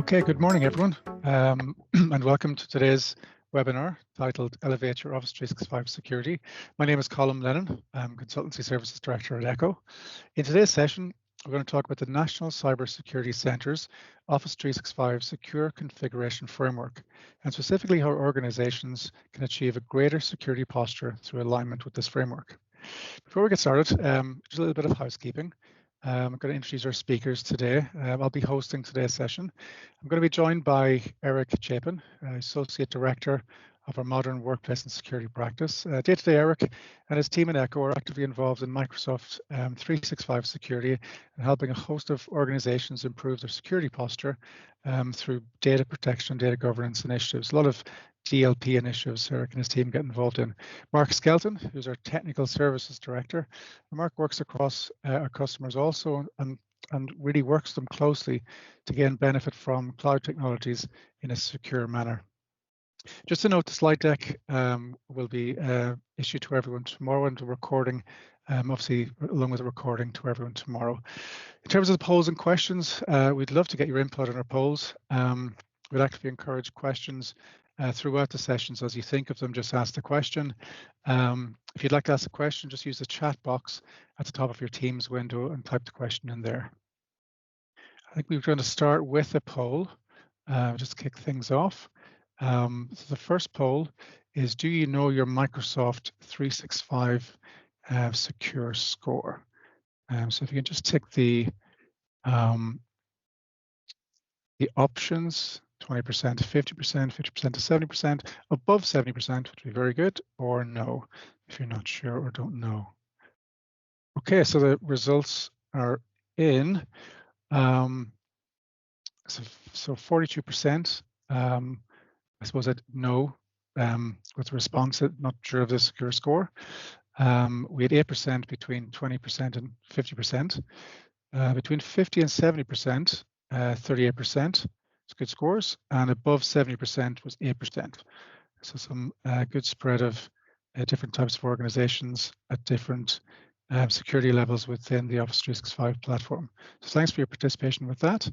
Okay, good morning, everyone, and welcome to today's webinar titled Elevate Your Office 365 Security. My name is Colin Lennon. I'm Consultancy Services Director at ECHO. In today's session, we're going to talk about the National Cybersecurity Centre's Office 365 Secure Configuration Framework, and specifically how organizations can achieve a greater security posture through alignment with this framework. Before we get started, just a little bit of housekeeping. I'm going to introduce our speakers today. I'll be hosting today's session. I'm going to be joined by Eric Chapin, Associate Director of our Modern Workplace and Security Practice. Day-to-day, Eric and his team in ECHO are actively involved in Microsoft 365 security and helping a host of organizations improve their security posture through data protection and data governance initiatives. A lot of DLP initiatives Eric and his team get involved in. Mark Skelton, who's our Technical Services Director. Mark works across our customers also and really works them closely to gain benefit from cloud technologies in a secure manner. Just to note, the slide deck will be issued to everyone tomorrow, and the recording, obviously, along with the recording to everyone tomorrow. In terms of the polls and questions, we'd love to get your input on our polls. We'd actively encourage questions throughout the sessions. As you think of them, just ask the question. If you'd like to ask a question, just use the chat box at the top of your Teams window and type the question in there. I think we're going to start with a poll, just to kick things off. So the first poll is, do you know your Microsoft 365 secure score? So if you can just tick the options, 20% to 50%, 50% to 70%, above 70% would be very good, or no, if you're not sure or don't know. Okay, so the results are in. So 42%, I suppose I'd no with response, not sure of the secure score. We had 8% between 20% and 50%. Between 50 and 70%, 38%. It's good scores, and above 70% was 8%. So some good spread of different types of organizations at different security levels within the Office 365 platform. So thanks for your participation with that.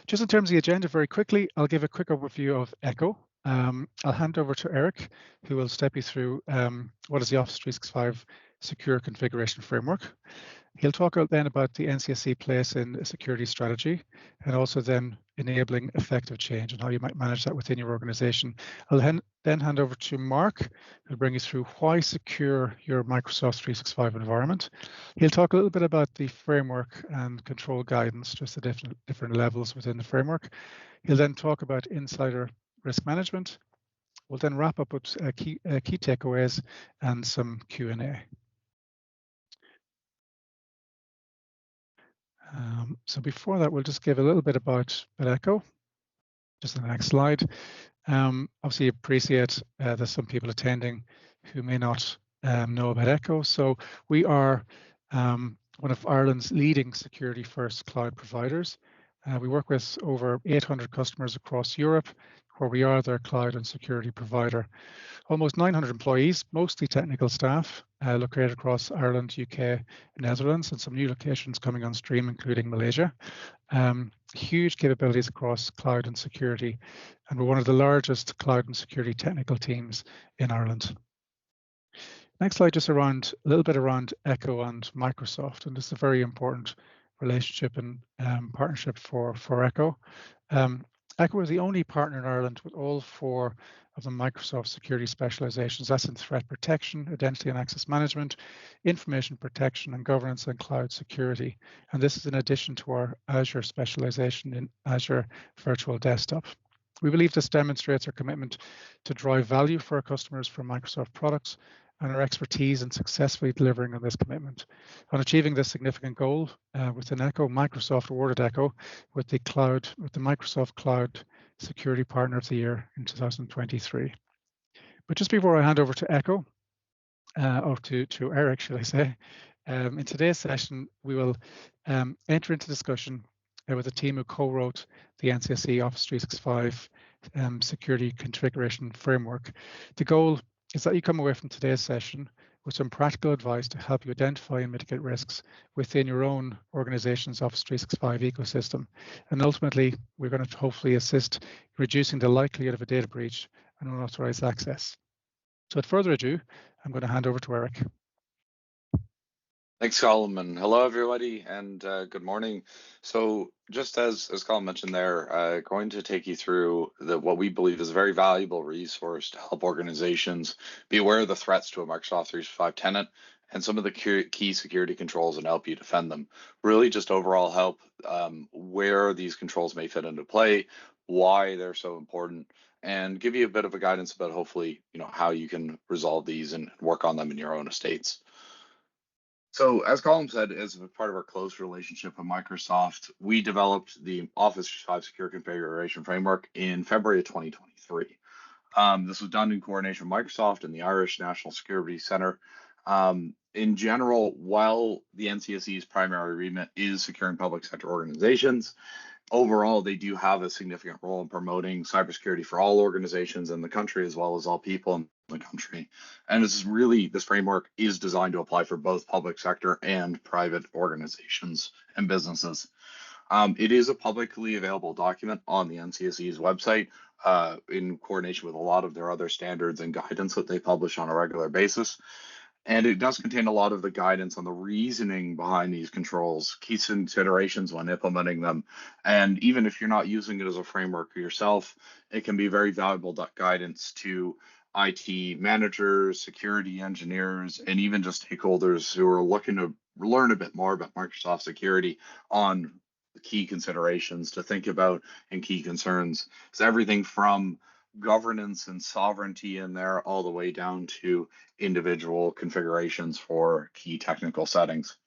Just in terms of the agenda, very quickly, I'll give a quick overview of ECHO. I'll hand over to Eric, who will step you through what is the Office 365 Secure Configuration Framework. He'll talk then about the NCSC place in a security strategy, and also then enabling effective change and how you might manage that within your organization. I'll then hand over to Mark, who'll bring you through why secure your Microsoft 365 environment. He'll talk a little bit about the framework and control guidance, just the different levels within the framework. He'll then talk about insider risk management. We'll then wrap up with key takeaways and some Q&A. So before that, we'll just give a little bit about ECHO. Just on the next slide. Obviously, appreciate there's some people attending who may not know about ECHO. So we are one of Ireland's leading security-first cloud providers. We work with over 800 customers across Europe, where we are their cloud and security provider. Almost 900 employees, mostly technical staff, located across Ireland, UK, Netherlands, and some new locations coming on stream, including Malaysia. Huge capabilities across cloud and security, and we're one of the largest cloud and security technical teams in Ireland. Next slide, just a little bit around ECHO and Microsoft, and this is a very important relationship and partnership for ECHO. ECHO is the only partner in Ireland with all 4 of the Microsoft security specializations. That's in threat protection, identity and access management, information protection, and governance and cloud security. And this is in addition to our Azure specialization in Azure Virtual Desktop. We believe this demonstrates our commitment to drive value for our customers from Microsoft products and our expertise in successfully delivering on this commitment. On achieving this significant goal within ECHO, Microsoft awarded ECHO with the Microsoft Cloud Security Partner of the Year in 2023. But just before I hand over to ECHO, or to Eric, should I say, in today's session, we will enter into discussion with a team who co-wrote the NCSC Office 365 Security Configuration Framework. The goal is that you come away from today's session with some practical advice to help you identify and mitigate risks within your own organization's Office 365 ecosystem. And ultimately, we're going to hopefully assist in reducing the likelihood of a data breach and unauthorized access. So without further ado, I'm going to hand over to Eric. Thanks, Colin, and hello, everybody, and good morning. So just as Colin mentioned there, going to take you through what we believe is a very valuable resource to help organizations be aware of the threats to a Microsoft 365 tenant and some of the key security controls and help you defend them. Really just overall help where these controls may fit into play, why they're so important, and give you a bit of a guidance about hopefully, how you can resolve these and work on them in your own estates. So, as Colin said, as a part of our close relationship with Microsoft, we developed the Office 365 Secure Configuration Framework in February of 2023. This was done in coordination with Microsoft and the Irish National Security Center. In general, while the NCSC's primary remit is securing public sector organizations, overall, they do have a significant role in promoting cybersecurity for all organizations in the country, as well as all people in the country. And this framework is designed to apply for both public sector and private organizations and businesses. It is a publicly available document on the NCSC's website in coordination with a lot of their other standards and guidance that they publish on a regular basis. And it does contain a lot of the guidance on the reasoning behind these controls, key considerations when implementing them. And even if you're not using it as a framework yourself, it can be very valuable guidance to IT managers, security engineers, and even just stakeholders who are looking to learn a bit more about Microsoft security on key considerations to think about and key concerns. So everything from governance and sovereignty in there all the way down to individual configurations for key technical settings.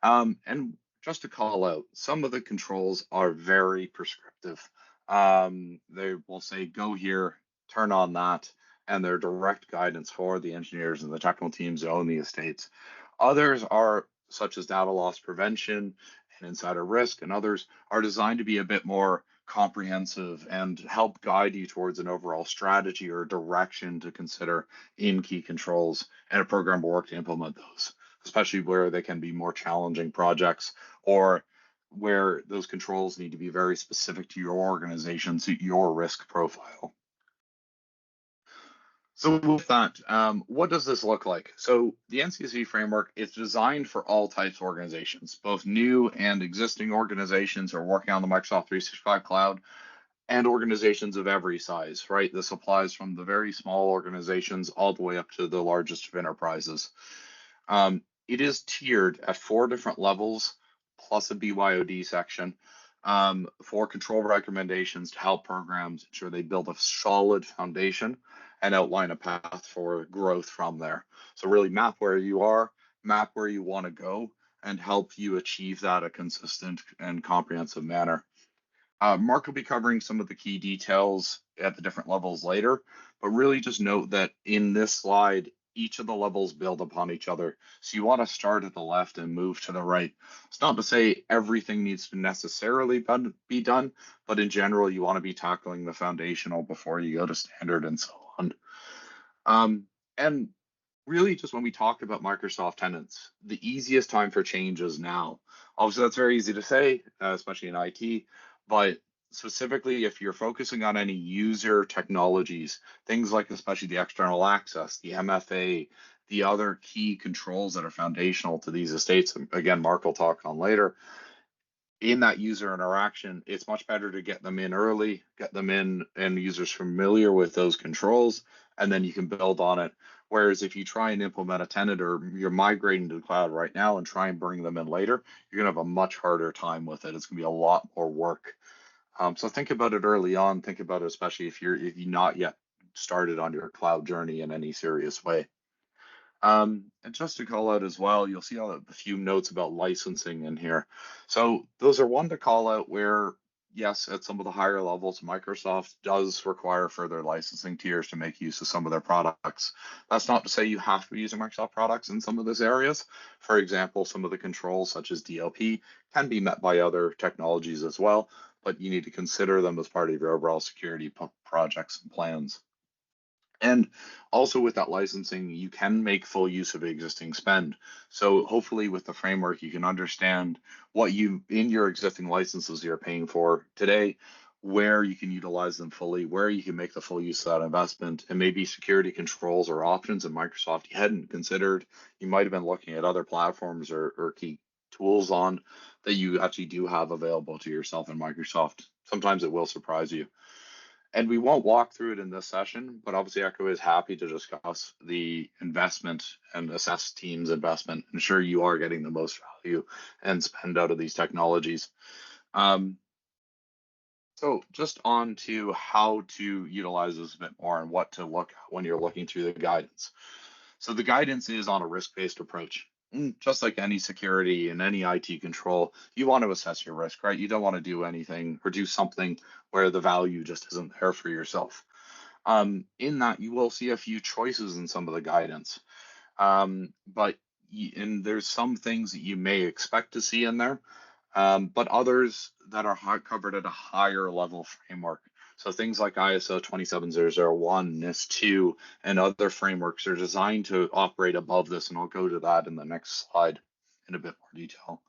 And just to call out, some of the controls are very prescriptive. They will say, go here, turn on that, and they're direct guidance for the engineers and the technical teams that own the estates. Others are such as data loss prevention and insider risk, and others are designed to be a bit more comprehensive and help guide you towards an overall strategy or direction to consider in key controls, and a program will work to implement those, especially where they can be more challenging projects or where those controls need to be very specific to your organization, to your risk profile. So with that, what does this look like? So the NCSC framework is designed for all types of organizations, both new and existing organizations who are working on the Microsoft 365 cloud, and organizations of every size, right? This applies from the very small organizations all the way up to the largest of enterprises. It is tiered at 4 different levels, plus a BYOD section, for control recommendations to help programs ensure they build a solid foundation and outline a path for growth from there. So really map where you are, map where you want to go, and help you achieve that a consistent and comprehensive manner. Mark will be covering some of the key details at the different levels later, but really just note that in this slide, each of the levels build upon each other. So you want to start at the left and move to the right. It's not to say everything needs to necessarily be done, but in general, you want to be tackling the foundational before you go to standard and so on. And really just when we talk about Microsoft tenants, the easiest time for change is now. Obviously, that's very easy to say, especially in IT, but specifically if you're focusing on any user technologies, things like especially the external access, the MFA, the other key controls that are foundational to these estates, again, Mark will talk on later, in that user interaction, it's much better to get them in early, get them in and users familiar with those controls, and then you can build on it. Whereas if you try and implement a tenant or you're migrating to the cloud right now and try and bring them in later, you're going to have a much harder time with it. It's going to be a lot more work. So think about it early on. Think about it, especially if you're not yet started on your cloud journey in any serious way. And just to call out as well, you'll see a few notes about licensing in here. So those are one to call out where, yes, at some of the higher levels, Microsoft does require further licensing tiers to make use of some of their products. That's not to say you have to be using Microsoft products in some of those areas. For example, some of the controls such as DLP can be met by other technologies as well, but you need to consider them as part of your overall security projects and plans. And also with that licensing, you can make full use of existing spend. So hopefully with the framework, you can understand what you in your existing licenses you're paying for today, where you can utilize them fully, where you can make the full use of that investment, and maybe security controls or options in Microsoft you hadn't considered. You might have been looking at other platforms or key tools on that you actually do have available to yourself in Microsoft. Sometimes it will surprise you. And we won't walk through it in this session, but obviously Echo is happy to discuss the investment and assess team's investment, ensure you are getting the most value and spend out of these technologies. Um, so just on to how to utilize this a bit more and what to look at when you're looking through the guidance. So the guidance is on a risk-based approach. Just like any security and any IT control, you want to assess your risk, right? You don't want to do anything or do something where the value just isn't there for yourself. In that, you will see a few choices in some of the guidance, but and there's some things that you may expect to see in there, but others that are covered at a higher level framework. So things like ISO 27001, NIST 2, and other frameworks are designed to operate above this, and I'll go to that in the next slide in a bit more detail.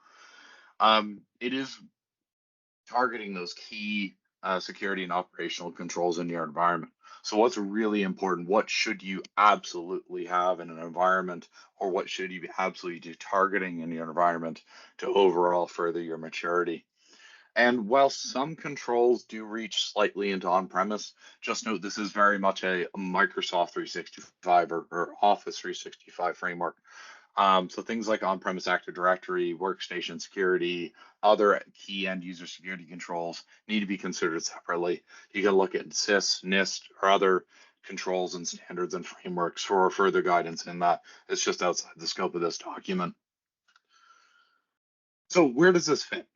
It is targeting those key security and operational controls in your environment. So what's really important? What should you absolutely have in an environment, or what should you be absolutely do targeting in your environment to overall further your maturity? And while some controls do reach slightly into on-premise, just note this is very much a Microsoft 365 or Office 365 framework. So things like on-premise Active Directory, workstation security, other key end user security controls need to be considered separately. You can look at SIS, NIST, or other controls and standards and frameworks for further guidance in that. It's just outside the scope of this document. So where does this fit?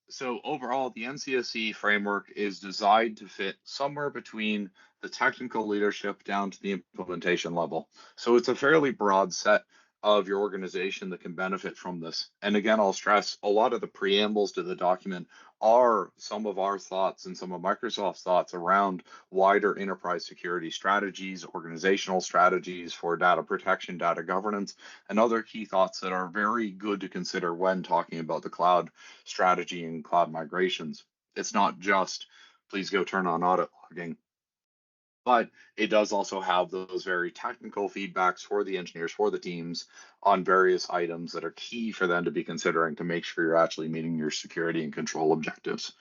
So overall, the NCSE framework is designed to fit somewhere between the technical leadership down to the implementation level. So it's a fairly broad set of your organization that can benefit from this. And again, I'll stress a lot of the preambles to the document are some of our thoughts and some of Microsoft's thoughts around wider enterprise security strategies, organizational strategies for data protection, data governance, and other key thoughts that are very good to consider when talking about the cloud strategy and cloud migrations. It's not just please go turn on audit logging, but it does also have those very technical feedbacks for the engineers, for the teams on various items that are key for them to be considering to make sure you're actually meeting your security and control objectives.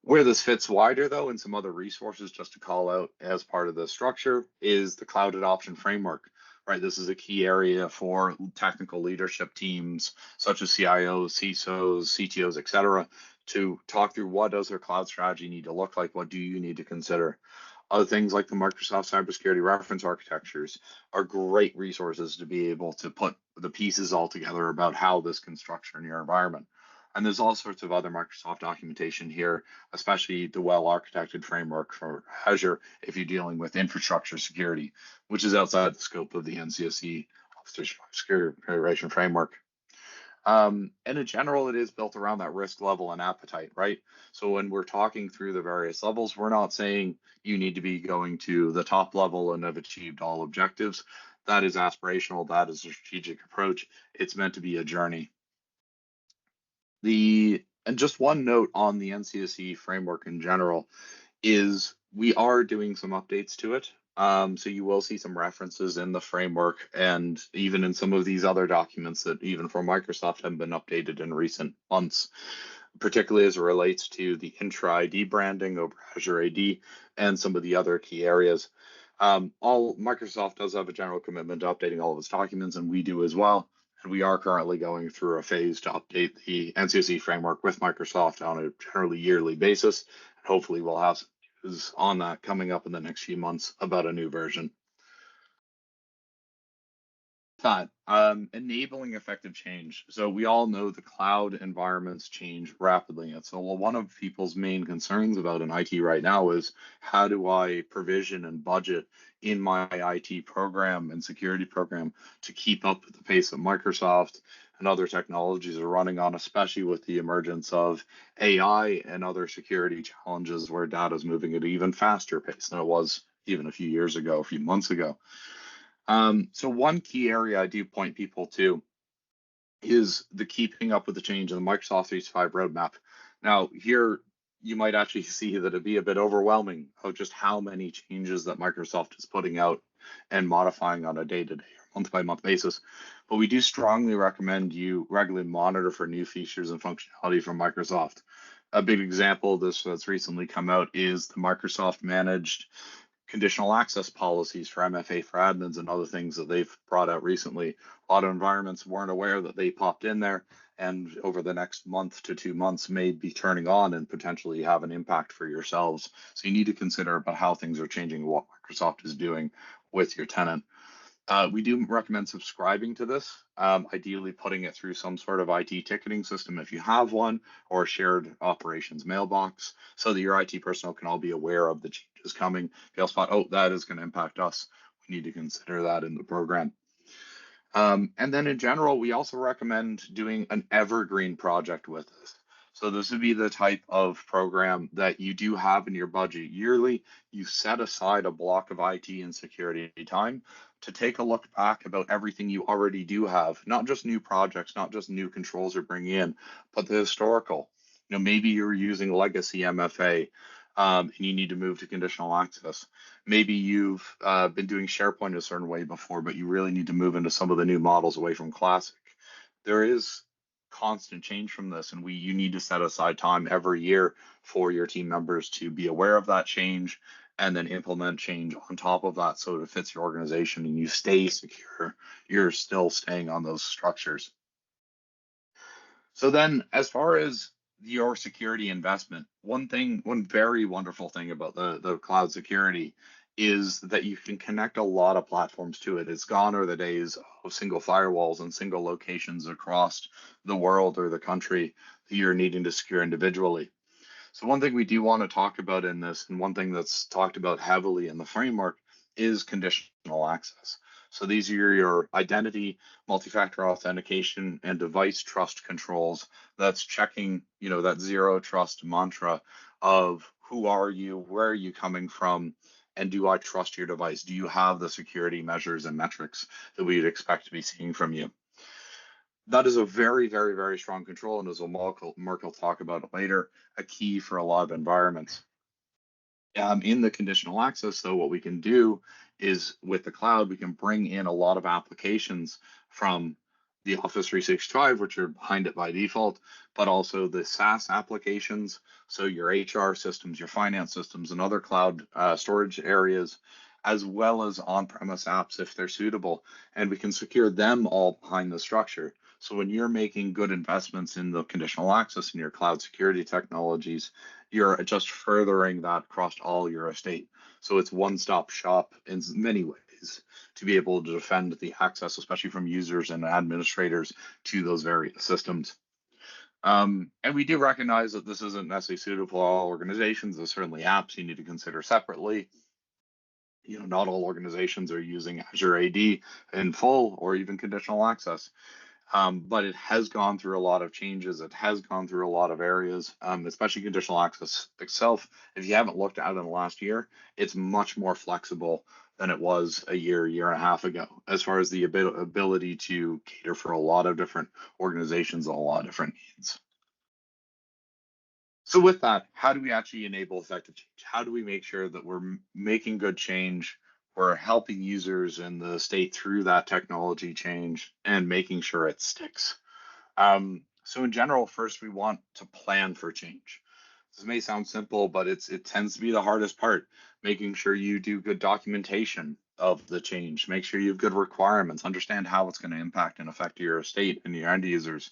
Where this fits wider, though, and some other resources just to call out as part of the structure is the cloud adoption framework, right? This is a key area for technical leadership teams such as CIOs, CISOs, CTOs, et cetera, to talk through what does their cloud strategy need to look like? What do you need to consider? Other things like the Microsoft cybersecurity reference architectures are great resources to be able to put the pieces all together about how this can structure in your environment. And there's all sorts of other Microsoft documentation here, especially the well-architected framework for Azure if you're dealing with infrastructure security, which is outside the scope of the NCSE Security Configuration Framework. And in general, it is built around that risk level and appetite, right? So when we're talking through the various levels, we're not saying you need to be going to the top level and have achieved all objectives. That is aspirational. That is a strategic approach. It's meant to be a journey. And just one note on the NCSE framework in general is we are doing some updates to it. So you will see some references in the framework and even in some of these other documents that even for Microsoft have been updated in recent months, particularly as it relates to the Intra ID branding over Azure AD and some of the other key areas. All Microsoft does have a general commitment to updating all of its documents, and we do as well. And we are currently going through a phase to update the NCSE framework with Microsoft on a generally yearly basis. And hopefully we'll have some news on that coming up in the next few months about a new version. Thought, enabling effective change. So we all know the cloud environments change rapidly. And so one of people's main concerns about an IT right now is how do I provision and budget in my IT program and security program to keep up with the pace of Microsoft and other technologies are running on, especially with the emergence of AI and other security challenges where data is moving at an even faster pace than it was even a few years ago, a few months ago. So one key area I do point people to is the keeping up with the change in the Microsoft 365 roadmap. Now, here you might actually see that it'd be a bit overwhelming of just how many changes that Microsoft is putting out and modifying on a day-to-day or month-by-month basis. But we do strongly recommend you regularly monitor for new features and functionality from Microsoft. A big example of this that's recently come out is the Microsoft managed conditional access policies for MFA for admins and other things that they've brought out recently. A lot of environments weren't aware that they popped in there, and over the next month to 2 months may be turning on and potentially have an impact for yourselves. So you need to consider about how things are changing, what Microsoft is doing with your tenant. We do recommend subscribing to this, ideally putting it through some sort of IT ticketing system if you have one, or a shared operations mailbox, so that your IT personnel can all be aware of the changes coming. They'll spot, oh, that is going to impact us. We need to consider that in the program. And then in general, we also recommend doing an evergreen project with this. So this would be the type of program that you do have in your budget yearly. You set aside a block of IT and security time to take a look back about everything you already do have, not just new projects, not just new controls you're bringing in, but the historical. Maybe you're using legacy MFA, and you need to move to conditional access. Maybe you've been doing SharePoint a certain way before, but you really need to move into some of the new models away from Classic. There is constant change from this, and you need to set aside time every year for your team members to be aware of that change and then implement change on top of that so it fits your organization and you stay secure. You're still staying on those structures. So then, as far as your security investment, one very wonderful thing about the cloud security is that you can connect a lot of platforms to it. It's gone are the days of single firewalls and single locations across the world or the country that you're needing to secure individually. So one thing we do want to talk about in this, and one thing that's talked about heavily in the framework, is conditional access. So these are your identity, multi-factor authentication, and device trust controls. That's checking, that zero trust mantra of who are you, where are you coming from, and do I trust your device? Do you have the security measures and metrics that we'd expect to be seeing from you? That is a very, very, very strong control, and as Mark will talk about later, a key for a lot of environments. In the conditional access, though, what we can do is with the cloud, we can bring in a lot of applications from the Office 365, which are behind it by default, but also the SaaS applications, so your HR systems, your finance systems, and other cloud storage areas, as well as on-premise apps if they're suitable, and we can secure them all behind the structure. So when you're making good investments in the conditional access in your cloud security technologies, you're just furthering that across all your estate. So it's one-stop shop in many ways to be able to defend the access, especially from users and administrators, to those various systems. And we do recognize that this isn't necessarily suitable for all organizations. There's certainly apps you need to consider separately. Not all organizations are using Azure AD in full or even conditional access. But it has gone through a lot of changes. It has gone through a lot of areas, especially conditional access itself. If you haven't looked at it in the last year, it's much more flexible than it was a year and a half ago, as far as the ability to cater for a lot of different organizations and a lot of different needs. So with that, how do we actually enable effective change? How do we make sure that we're making good change? We're helping users in the state through that technology change and making sure it sticks. So in general, first we want to plan for change. This may sound simple, but it tends to be the hardest part, making sure you do good documentation of the change, make sure you have good requirements, understand how it's going to impact and affect your estate and your end users,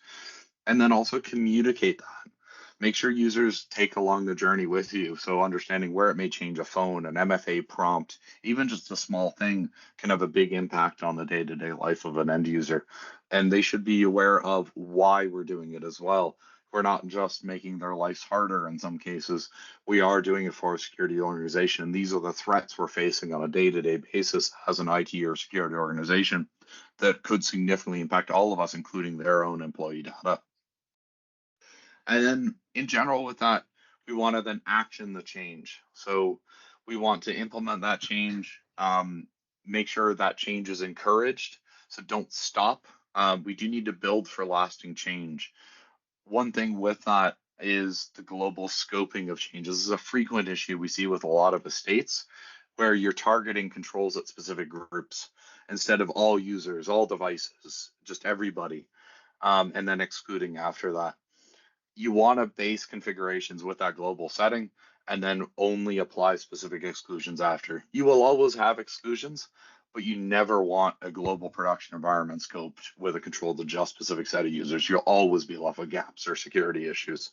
and then also communicate that. Make sure users take along the journey with you. So understanding where it may change a phone, an MFA prompt, even just a small thing can have a big impact on the day-to-day life of an end user. And they should be aware of why we're doing it as well. We're not just making their lives harder in some cases. We are doing it for a security organization. These are the threats we're facing on a day-to-day basis as an IT or security organization that could significantly impact all of us, including their own employee data. And then in general with that, we want to then action the change. So We want to implement that change, make sure that change is encouraged. So don't stop. We do need to build for lasting change. One thing with that is the global scoping of changes. This is a frequent issue we see with a lot of estates where you're targeting controls at specific groups instead of all users, all devices, just everybody, and then excluding after that. You want to base configurations with that global setting and then only apply specific exclusions after. You will always have exclusions, but you never want a global production environment scoped with a control to just specific set of users. You'll always be left with gaps or security issues.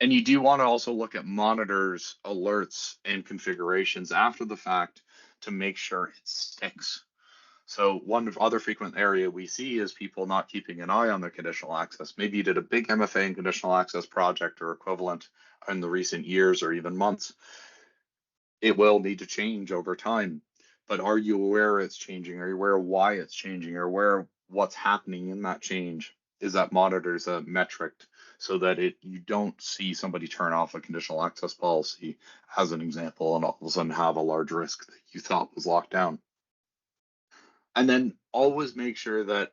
And you do want to also look at monitors, alerts, and configurations after the fact to make sure it sticks. So one other frequent area we see is people not keeping an eye on their conditional access. Maybe you did a big MFA and conditional access project or equivalent in the recent years or even months. It will need to change over time, but are you aware it's changing? Are you aware why it's changing? Or aware what's happening in that change? Is that monitored as a metric so that you don't see somebody turn off a conditional access policy as an example and all of a sudden have a large risk that you thought was locked down? And then always make sure that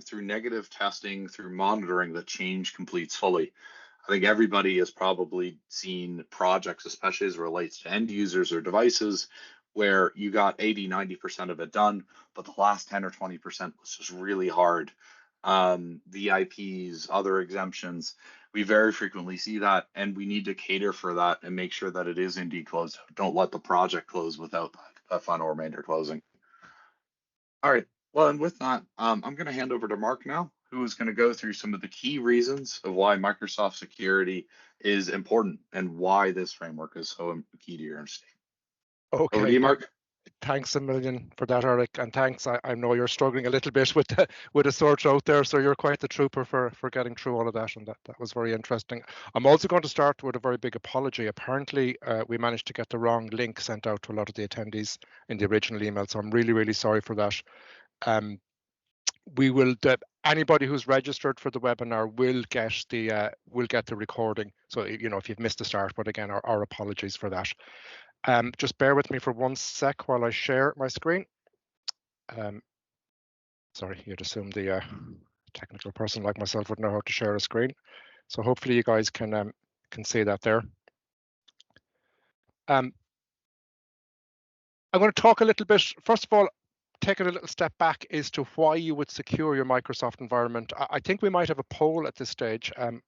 through negative testing, through monitoring, the change completes fully. I think everybody has probably seen projects, especially as it relates to end users or devices, where you got 80, 90% of it done, but the last 10 or 20% was just really hard. VIPs, other exemptions, we very frequently see that, and we need to cater for that and make sure that it is indeed closed. Don't let the project close without that final remainder closing. All right. Well, and with that, I'm going to hand over to Mark now, who is going to go through some of the key reasons of why Microsoft security is important and why this framework is so key to your understanding. Okay. Over to you, Mark. Thanks a million for that, Eric, and thanks. I know you're struggling a little bit with a sore throat there, so you're quite the trooper for getting through all of that, and that was very interesting. I'm also going to start with a very big apology. Apparently, we managed to get the wrong link sent out to a lot of the attendees in the original email, so I'm really, really sorry for that. We will anybody who's registered for the webinar will get the recording. So if you've missed the start, but again, our apologies for that. Just bear with me for 1 sec while I share my screen. Sorry, you'd assume the technical person like myself would know how to share a screen. So hopefully you guys can see that there. I'm going to talk a little bit, first of all, taking a little step back as to why you would secure your Microsoft environment. I think we might have a poll at this stage. I'm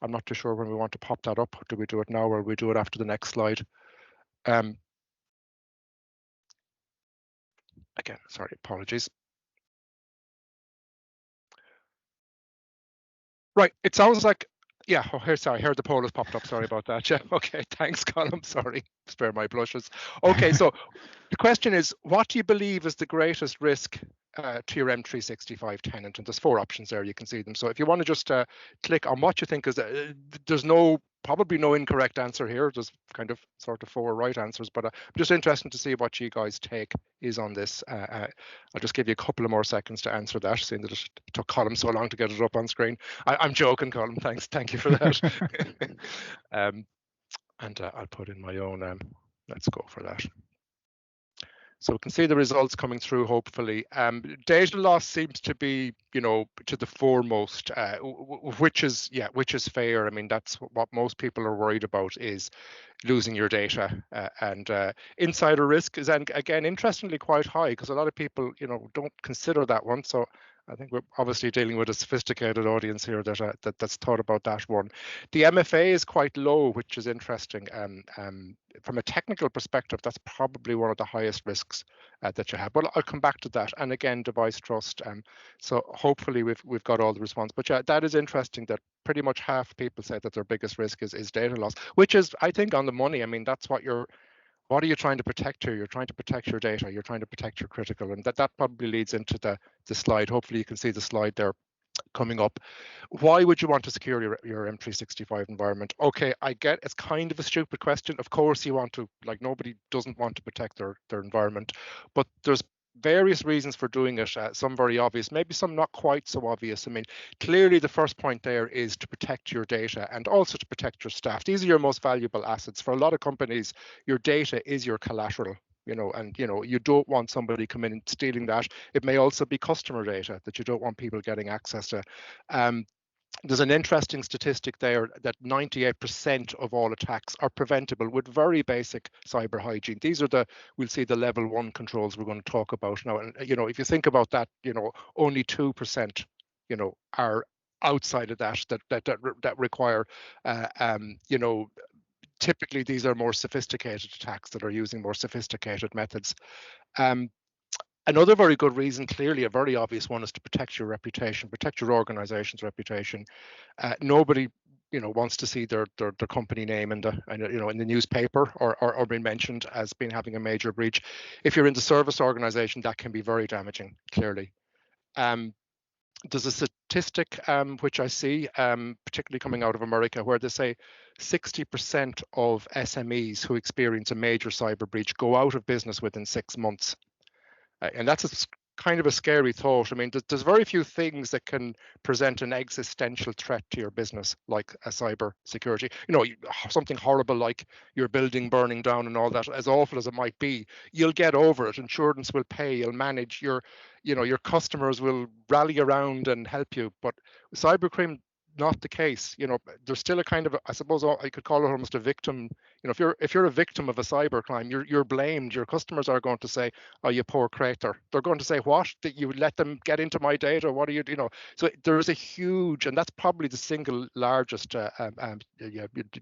not too sure when we want to pop that up. Do we do it now or we do it after the next slide? Again, sorry, apologies. Right, it sounds like, yeah, sorry, here the poll has popped up, sorry about that. Yeah, okay, thanks, Colin, sorry, spare my blushes. Okay, so the question is, what do you believe is the greatest risk to your M365 tenant? And there's 4 options there, you can see them. So if you want to just click on what you think is, there's probably no incorrect answer here. There's kind of sort of 4 right answers, but I'm just interested to see what you guys take is on this. I'll just give you a couple of more seconds to answer that, seeing that it took Colin so long to get it up on screen. I'm joking, Colin. Thank you for that. And I'll put in my own. Let's go for that. So we can see the results coming through, hopefully. Data loss seems to be, to the foremost, which is fair. I mean, that's what most people are worried about, is losing your data. And insider risk is, again, interestingly quite high, because a lot of people, don't consider that one. So I think we're obviously dealing with a sophisticated audience here that's thought about that one. The MFA is quite low, which is interesting. From a technical perspective, that's probably one of the highest risks that you have. But I'll come back to that. And again, device trust. So hopefully we've got all the response. But yeah, that is interesting that pretty much half people say that their biggest risk is data loss, which is, I think, on the money. I mean, that's what are you trying to protect here? You're trying to protect your data. You're trying to protect your critical, and that probably leads into the slide. Hopefully you can see the slide there coming up. Why would you want to secure your M365 environment? Okay, I get it's kind of a stupid question. Of course you want to, like, nobody doesn't want to protect their environment, but there's various reasons for doing it, some very obvious, maybe some not quite so obvious. I mean, clearly the first point there is to protect your data and also to protect your staff. These are your most valuable assets. For a lot of companies, your data is your collateral, and you don't want somebody coming and stealing that. It may also be customer data that you don't want people getting access to. There's an interesting statistic there that 98% of all attacks are preventable with very basic cyber hygiene. These are we'll see the level 1 controls we're going to talk about now. And, if you think about that, only 2%, are outside of that require, typically these are more sophisticated attacks that are using more sophisticated methods. Another very good reason, clearly a very obvious one, is to protect your reputation, protect your organization's reputation. Nobody, wants to see their company name in the newspaper or being mentioned as being having a major breach. If you're in the service organization, that can be very damaging, clearly. There's a statistic which I see, particularly coming out of America, where they say 60% of SMEs who experience a major cyber breach go out of business within 6 months. And that's kind of a scary thought. I mean, there's very few things that can present an existential threat to your business like a cyber security. Something horrible like your building burning down and all that, as awful as it might be, you'll get over it. Insurance will pay, you'll manage, your customers will rally around and help you. But cybercrime, not the case. There's still a kind of, I suppose I could call it almost a victim. If you're a victim of a cyber crime, you're blamed. Your customers are going to say, "Oh, you poor creator." They're going to say, "What? That you let them get into my data? What are you?" So there is a huge, and that's probably the single largest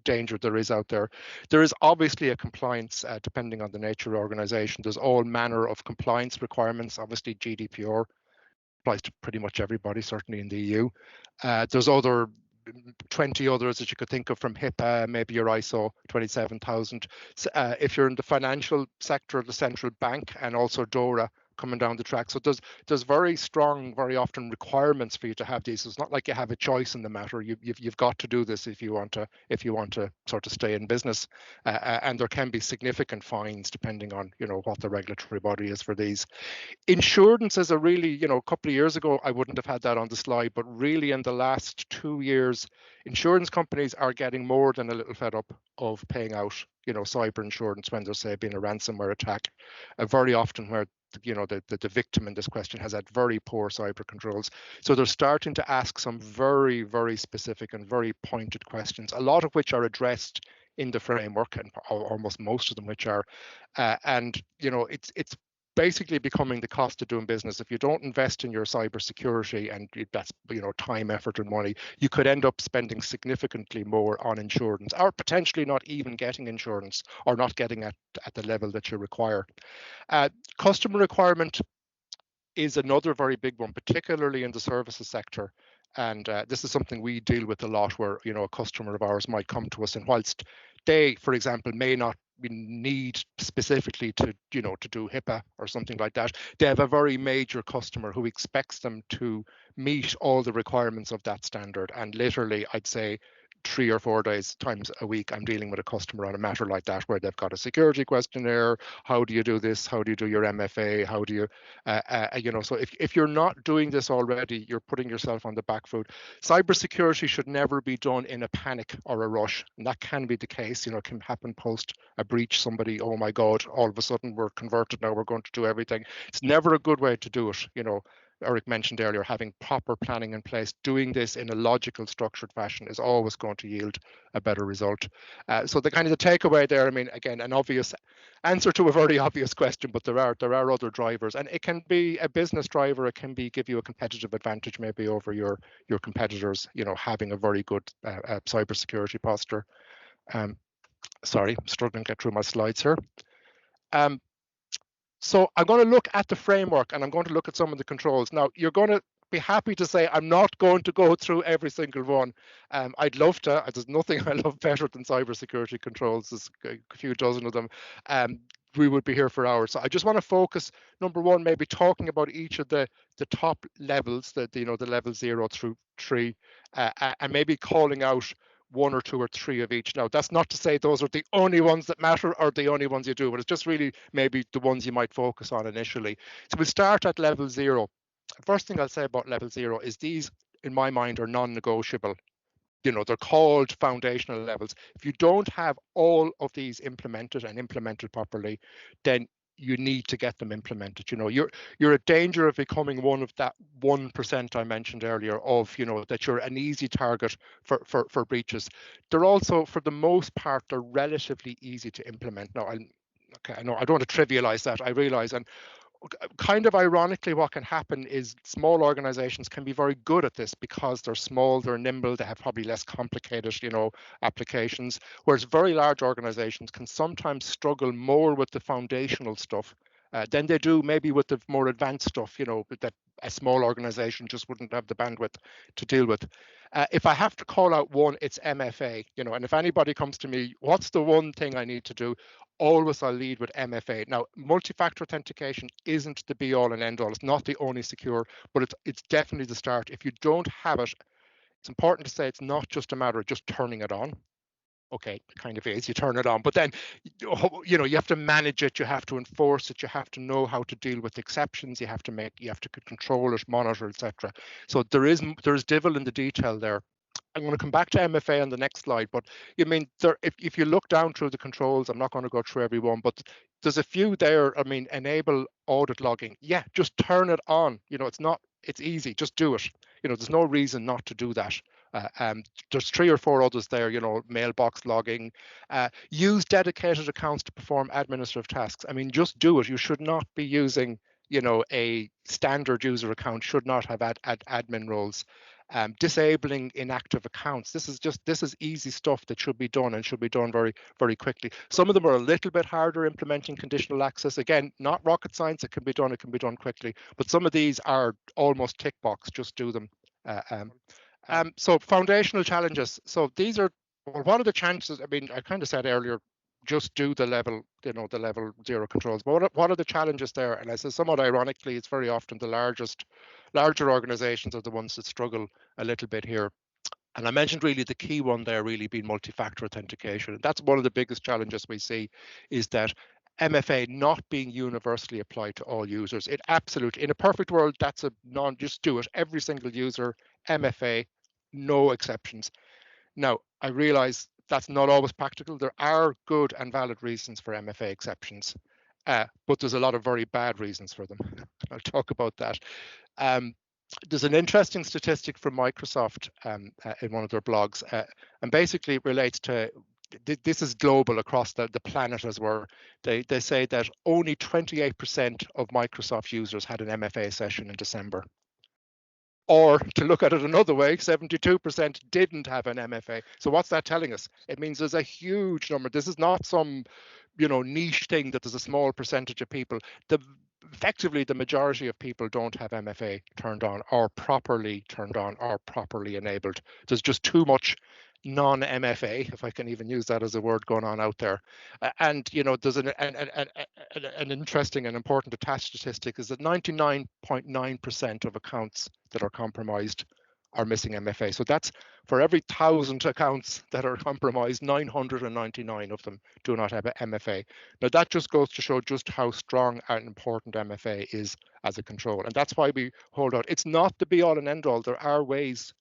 danger there is out there. There is obviously a compliance, depending on the nature of the organization. There's all manner of compliance requirements. Obviously, GDPR applies to pretty much everybody, certainly in the EU. There's other 20 others that you could think of, from HIPAA, maybe your ISO 27000. If you're in the financial sector, the central bank, and also DORA coming down the track. So there's very strong, very often requirements for you to have these. It's not like you have a choice in the matter. You've got to do this if you want to sort of stay in business. And there can be significant fines depending on what the regulatory body is for these. Insurance is a really, a couple of years ago, I wouldn't have had that on the slide, but really in the last 2 years, insurance companies are getting more than a little fed up of paying out, cyber insurance when there's, say, been a ransomware attack. Very often where the victim in this question has had very poor cyber controls. So they're starting to ask some very, very specific and very pointed questions, a lot of which are addressed in the framework, and almost most of them which are, and it's basically becoming the cost of doing business. If you don't invest in your cybersecurity, and that's time, effort, and money, you could end up spending significantly more on insurance, or potentially not even getting insurance, or not getting at the level that you require. Customer requirement is another very big one, particularly in the services sector. And this is something we deal with a lot, where a customer of ours might come to us, and whilst they, for example, may not need specifically to do HIPAA or something like that, they have a very major customer who expects them to meet all the requirements of that standard. And literally, I'd say 3 or 4 times a week, I'm dealing with a customer on a matter like that, where they've got a security questionnaire. How do you do this? How do you do your MFA? How do you, so if you're not doing this already, you're putting yourself on the back foot. Cybersecurity should never be done in a panic or a rush. And that can be the case, it can happen post a breach. Somebody, oh my God, all of a sudden we're converted now, we're going to do everything. It's never a good way to do it. Eric mentioned earlier, having proper planning in place, doing this in a logical, structured fashion is always going to yield a better result. So the takeaway there, I mean, again, an obvious answer to a very obvious question, but there are other drivers, and it can be a business driver. It can be give you a competitive advantage maybe over your competitors, having a very good cybersecurity posture. Sorry, I'm struggling to get through my slides here. So I'm going to look at the framework, and I'm going to look at some of the controls. Now, you're going to be happy to say I'm not going to go through every single one. I'd love to. There's nothing I love better than cybersecurity controls. There's a few dozen of them. We would be here for hours. So I just want to focus, number one, maybe talking about each of the top levels, the level 0 through 3, and maybe calling out 1 or 2 or 3 of each. Now, that's not to say those are the only ones that matter or the only ones you do, but it's just really maybe the ones you might focus on initially. So we'll start at level 0. First thing I'll say about level 0 is these, in my mind, are non-negotiable. They're called foundational levels. If you don't have all of these implemented and implemented properly, then you need to get them implemented. You're at danger of becoming one of that 1% I mentioned earlier of, that you're an easy target for breaches. They're also, for the most part, they're relatively easy to implement. Now, I know I don't want to trivialize that, I realize, and kind of ironically, what can happen is small organizations can be very good at this because they're small, they're nimble, they have probably less complicated, applications, whereas very large organizations can sometimes struggle more with the foundational stuff than they do maybe with the more advanced stuff, that a small organization just wouldn't have the bandwidth to deal with. If I have to call out one, it's MFA, and if anybody comes to me, what's the one thing I need to do? Always I'll lead with MFA. Now, multi-factor authentication isn't the be-all and end-all. It's not the only secure, but it's definitely the start. If you don't have it, it's important to say it's not just a matter of just turning it on. Okay, it kind of is, you turn it on, but then, you have to manage it, you have to enforce it, you have to know how to deal with exceptions, you have to control it, monitor, etc. So there is devil in the detail there. I'm going to come back to MFA on the next slide, but if you look down through the controls, I'm not going to go through every one, but there's a few there. Enable audit logging. Yeah, just turn it on. It's easy, just do it. There's no reason not to do that. There's 3 or 4 others there, mailbox logging, use dedicated accounts to perform administrative tasks. Just do it. You should not be using, a standard user account should not have admin roles. Disabling inactive accounts. This is easy stuff that should be done and should be done very, very quickly. Some of them are a little bit harder implementing conditional access. Again, not rocket science. It can be done quickly. But some of these are almost tick box. Just do them. So foundational challenges. So these are, well, what are the chances? I kind of said earlier, just do the level, the level 0 controls. But what are the challenges there? And I say somewhat ironically, it's very often the larger organizations are the ones that struggle a little bit here. And I mentioned really the key one there really being multi-factor authentication. That's one of the biggest challenges we see, is that MFA not being universally applied to all users. It absolutely, in a perfect world, that's just do it. Every single user, MFA, no exceptions. Now, I realize that's not always practical. There are good and valid reasons for MFA exceptions, but there's a lot of very bad reasons for them. I'll talk about that. There's an interesting statistic from Microsoft in one of their blogs, and basically it relates to, this is global across the planet as were. They say that only 28% of Microsoft users had an MFA session in December. Or to look at it another way, 72% didn't have an MFA. So what's that telling us? It means there's a huge number. This is not some, niche thing that there's a small percentage of people. Effectively, the majority of people don't have MFA turned on or properly turned on or properly enabled. There's just too much non-MFA, if I can even use that as a word, going on out there. And there's an interesting and important attached statistic is that 99.9% of accounts that are compromised are missing MFA. So that's for every 1,000 accounts that are compromised, 999 of them do not have a MFA. Now that just goes to show just how strong and important MFA is as a control. And that's why we hold out. It's not the be all and end all. There are ways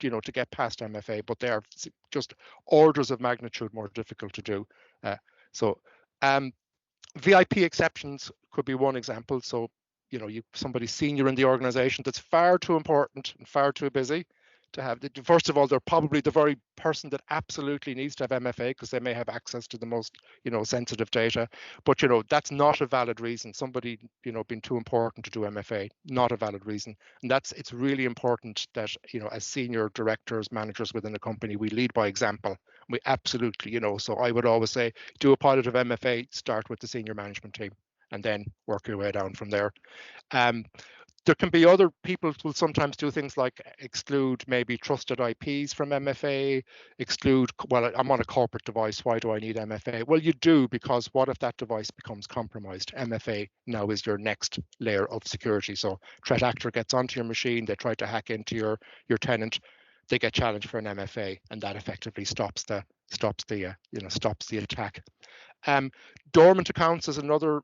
to get past MFA, but they are just orders of magnitude more difficult to do. VIP exceptions could be one example. So, somebody senior in the organization that's far too important and far too busy to have. First of all, they're probably the very person that absolutely needs to have MFA because they may have access to the most, sensitive data. But, that's not a valid reason. Somebody, being too important to do MFA, not a valid reason. And it's really important that, as senior directors, managers within a company, we lead by example. We absolutely, so I would always say, do a pilot of MFA, start with the senior management team, and then work your way down from there. There can be other people who will sometimes do things like exclude maybe trusted IPs from MFA, exclude, well, I'm on a corporate device, why do I need MFA? Well, you do, because what if that device becomes compromised? MFA now is your next layer of security. So threat actor gets onto your machine, they try to hack into your tenant. they get challenged for an MFA, and that effectively stops the attack. Dormant accounts is another,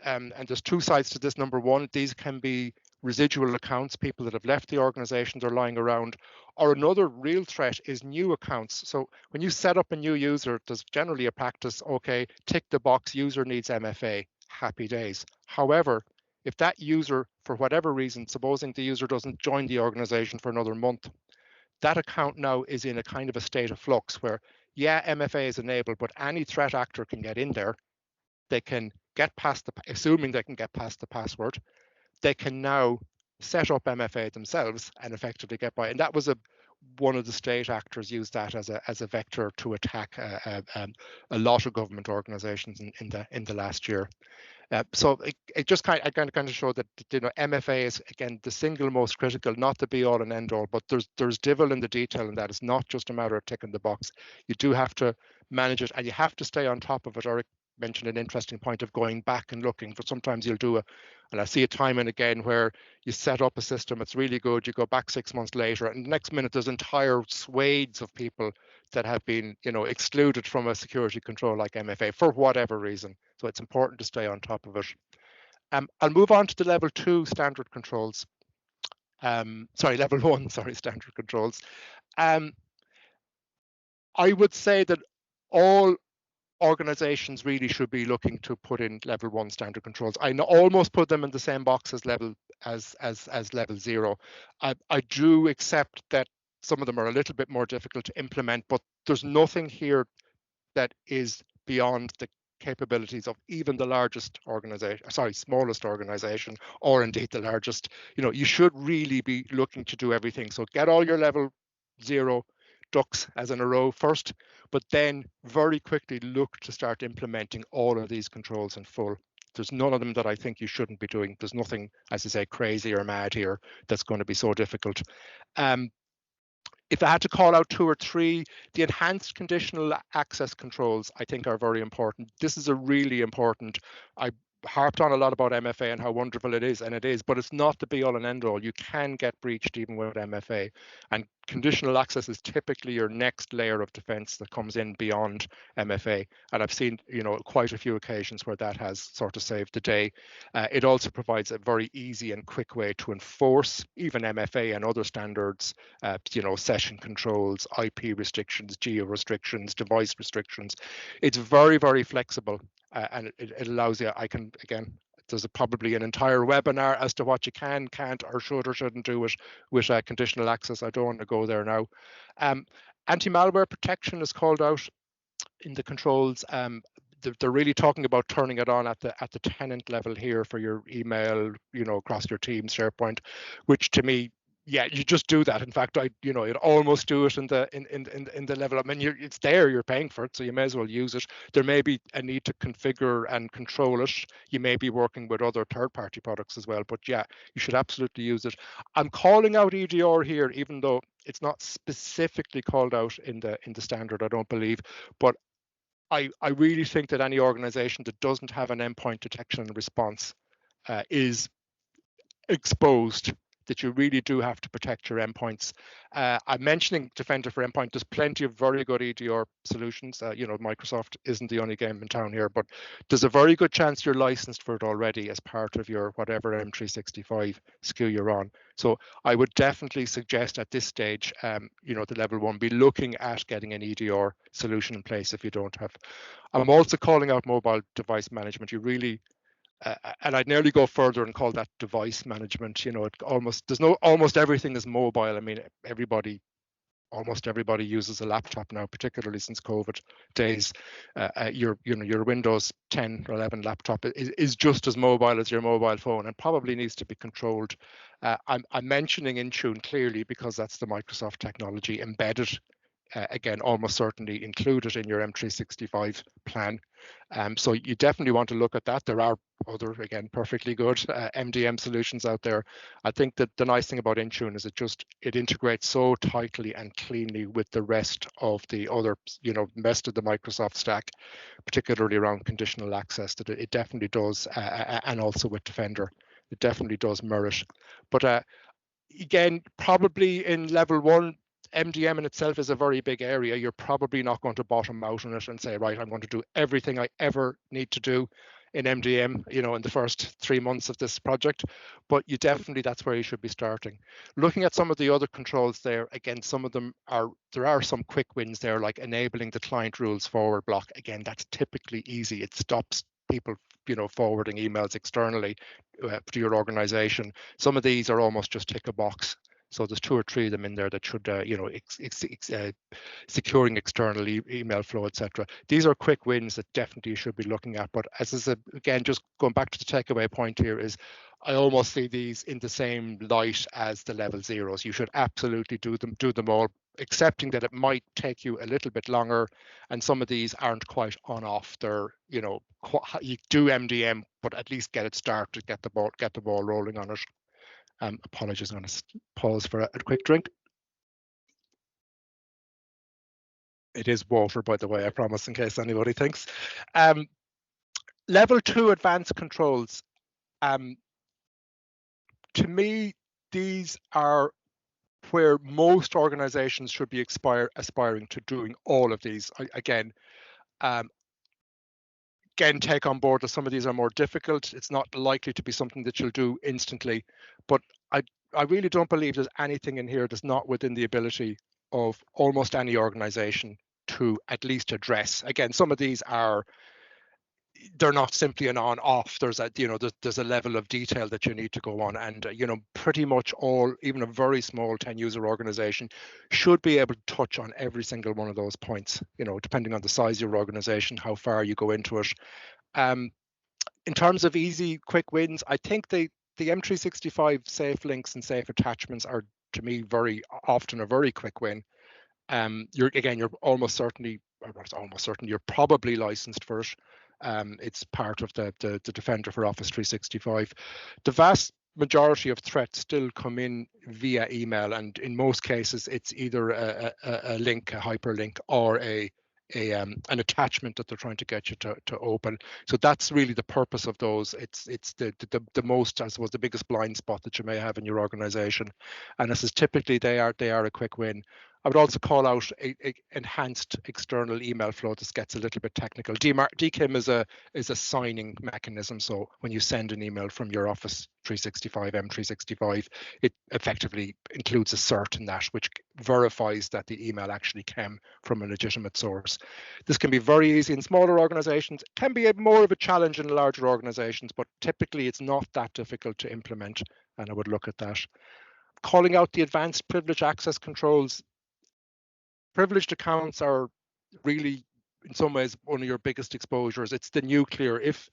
and there's two sides to this. Number one, these can be residual accounts, people that have left the organization, they're lying around, or another real threat is new accounts. So when you set up a new user, there's generally a practice, okay, tick the box, user needs MFA, happy days. However, if that user, for whatever reason, supposing the user doesn't join the organization for another month, that account now is in a kind of a state of flux where, yeah, MFA is enabled, but any threat actor can get in there. They can get past assuming they can get past the password, they can now set up MFA themselves and effectively get by. And that was one of the state actors used that as a vector to attack a lot of government organizations in the last year. So it just kind of showed that, you know, MFA is, again, the single most critical, not the be all and end all, but there's devil in the detail, and that it's not just a matter of ticking the box. You do have to manage it, and you have to stay on top of it. Eric mentioned an interesting point of going back and looking. For sometimes you'll do and I see it time and again where you set up a system, it's really good, you go back 6 months later, and the next minute there's entire swathes of people that have been, you know, excluded from a security control like MFA for whatever reason. So it's important to stay on top of it. I'll move on to the level 2 standard controls. Level 1, standard controls. I would say that all organizations really should be looking to put in level 1 standard controls. I almost put them in the same box as level 0. I do accept that some of them are a little bit more difficult to implement, but there's nothing here that is beyond the capabilities of even the largest smallest organization, or indeed the largest. You know, you should really be looking to do everything. So get all your level 0 ducks as in a row first, but then very quickly look to start implementing all of these controls in full. There's none of them that I think you shouldn't be doing. There's nothing, as I say, crazy or mad here that's going to be so difficult. If I had to call out 2 or 3, the enhanced conditional access controls, I think, are very important. This is a really important. I harped on a lot about MFA and how wonderful it is, and it is, but it's not the be all and end all. You can get breached even with MFA, and conditional access is typically your next layer of defense that comes in beyond MFA. And I've seen, you know, quite a few occasions where that has sort of saved the day. It also provides a very easy and quick way to enforce even MFA and other standards, you know, session controls, IP restrictions, geo restrictions, device restrictions. It's very, very flexible. And it allows you, there's probably an entire webinar as to what you can, can't, or should or shouldn't do with conditional access. I don't want to go there now. Anti-malware protection is called out in the controls. They're really talking about turning it on at the tenant level here for your email, you know, across your Teams, SharePoint, which to me, yeah, you just do that. In fact, you'd almost do it in the level. I mean, it's there, you're paying for it, so you may as well use it. There may be a need to configure and control it. You may be working with other third-party products as well, but yeah, you should absolutely use it. I'm calling out EDR here, even though it's not specifically called out in the standard, I don't believe, but I really think that any organization that doesn't have an endpoint detection and response is exposed, that you really do have to protect your endpoints. I'm mentioning Defender for Endpoint. There's plenty of very good EDR solutions. You know, Microsoft isn't the only game in town here, but there's a very good chance you're licensed for it already as part of your whatever M365 SKU you're on. So I would definitely suggest at this stage, you know, the level 1, be looking at getting an EDR solution in place if you don't have. I'm also calling out mobile device management. You really, and I'd nearly go further and call that device management. You know, almost everything is mobile. I mean, almost everybody uses a laptop now, particularly since COVID days. Your Windows 10 or 11 laptop is just as mobile as your mobile phone, and probably needs to be controlled. I'm mentioning Intune clearly because that's the Microsoft technology embedded. Again, almost certainly included in your M365 plan. So you definitely want to look at that. There are other, again, perfectly good MDM solutions out there. I think that the nice thing about Intune is it integrates so tightly and cleanly with the rest of the other, you know, rest of the Microsoft stack, particularly around conditional access, that it definitely does, and also with Defender, it definitely does merit. But again, probably in level 1, MDM in itself is a very big area. You're probably not going to bottom out on it and say, right, I'm going to do everything I ever need to do in MDM, in the first 3 months of this project. But you definitely, that's where you should be starting. Looking at some of the other controls there, again, some of them there are some quick wins there, like enabling the client rules forward block. Again, that's typically easy. It stops people, forwarding emails externally to your organization. Some of these are almost just tick a box. So there's 2 or 3 of them in there that should, securing external email flow, etc. These are quick wins that definitely you should be looking at. But as I said, again, just going back to the takeaway point here is, I almost see these in the same light as the level zeros. You should absolutely do them all, accepting that it might take you a little bit longer, and some of these aren't quite on off. They're, you do MDM, but at least get it started, get the ball rolling on it. Apologies, I'm going to pause for a quick drink. It is water, by the way, I promise, in case anybody thinks. Level 2 advanced controls. To me, these are where most organizations should be aspiring to doing all of these. Again, take on board that some of these are more difficult. It's not likely to be something that you'll do instantly, but I really don't believe there's anything in here that's not within the ability of almost any organization to at least address. Again, some of these they're not simply an on-off. There's a level of detail that you need to go on, and pretty much all, even a very small 10-user organization, should be able to touch on every single one of those points. Depending on the size of your organization, how far you go into it. In terms of easy, quick wins, I think the M365 safe links and safe attachments are, to me, very often a very quick win. You're almost certain you're probably licensed for it. It's part of the Defender for Office 365. The vast majority of threats still come in via email, and in most cases it's either a link, a hyperlink, or an attachment that they're trying to get you to open. So that's really the purpose of those. It's the most, I suppose, the biggest blind spot that you may have in your organization, and this is typically they are a quick win. I would also call out a enhanced external email flow. This gets a little bit technical. DKIM is a signing mechanism. So when you send an email from your Office 365, M365, it effectively includes a cert in that, which verifies that the email actually came from a legitimate source. This can be very easy in smaller organizations. It can be more of a challenge in larger organizations, but typically it's not that difficult to implement, and I would look at that. Calling out the advanced privilege access controls. Privileged accounts are really, in some ways, one of your biggest exposures. It's the nuclear. If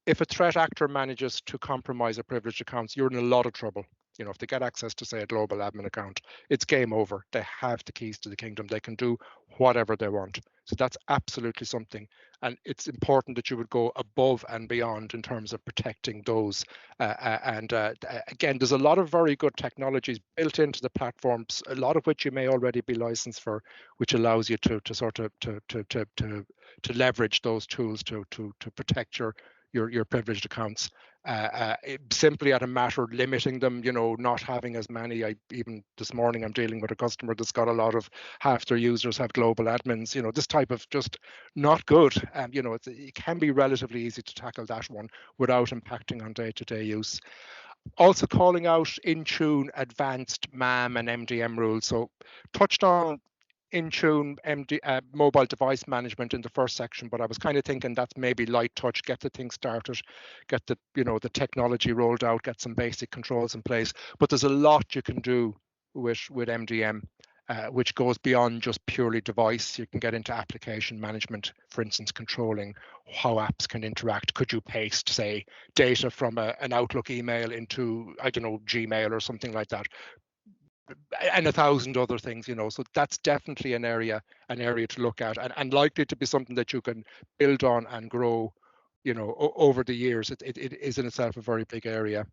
a threat actor manages to compromise a privileged account, you're in a lot of trouble. If they get access to, say, a global admin account, it's game over. They have the keys to the kingdom. They can do whatever they want. So that's absolutely something. And it's important that you would go above and beyond in terms of protecting those. Again, there's a lot of very good technologies built into the platforms, a lot of which you may already be licensed for, which allows you to leverage those tools to protect your privileged accounts. Simply at a matter of limiting them, not having as many. Even this morning I'm dealing with a customer that's got a lot of, half their users have global admins. This type of just not good. It can be relatively easy to tackle that one without impacting on day-to-day use. Also calling out Intune advanced MAM and MDM rules. So touched on Intune mobile device management in the first section, but I was kind of thinking that's maybe light touch, get the thing started, get the the technology rolled out, get some basic controls in place. But there's a lot you can do with MDM, which goes beyond just purely device. You can get into application management, for instance, controlling how apps can interact. Could you paste, say, data from an Outlook email into, I don't know, Gmail or something like that? And 1,000 other things, so that's definitely an area to look at, and likely to be something that you can build on and grow, over the years. It is in itself a very big area.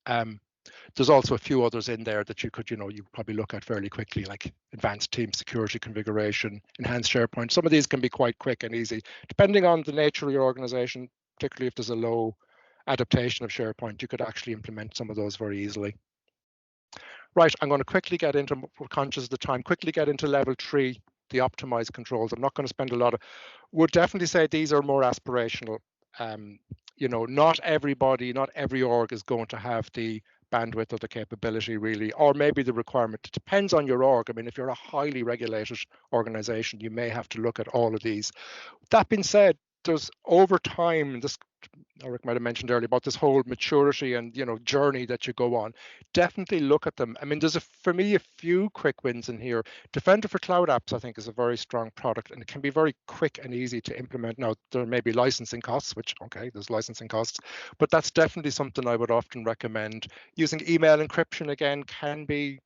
There's also a few others in there that you could, you probably look at fairly quickly, like advanced team security configuration, enhanced SharePoint. Some of these can be quite quick and easy, depending on the nature of your organization. Particularly if there's a low adaptation of SharePoint, you could actually implement some of those very easily. Right, I'm going to quickly get into, we're conscious of the time, quickly get into level 3, the optimized controls. I'm not going to spend a lot of, would definitely say these are more aspirational. You know, not everybody, not every org is going to have the bandwidth or the capability really, or maybe the requirement. It depends on your org. I mean, if you're a highly regulated organization, you may have to look at all of these. That being said, there's over time, this Eric might have mentioned earlier about this whole maturity and, you know, journey that you go on. Definitely look at them. I mean, there's for me a few quick wins in here. Defender for Cloud Apps, I think, is a very strong product, and it can be very quick and easy to implement. Now, there may be licensing costs, which, okay, there's licensing costs, but that's definitely something I would often recommend. Using email encryption, again, can be,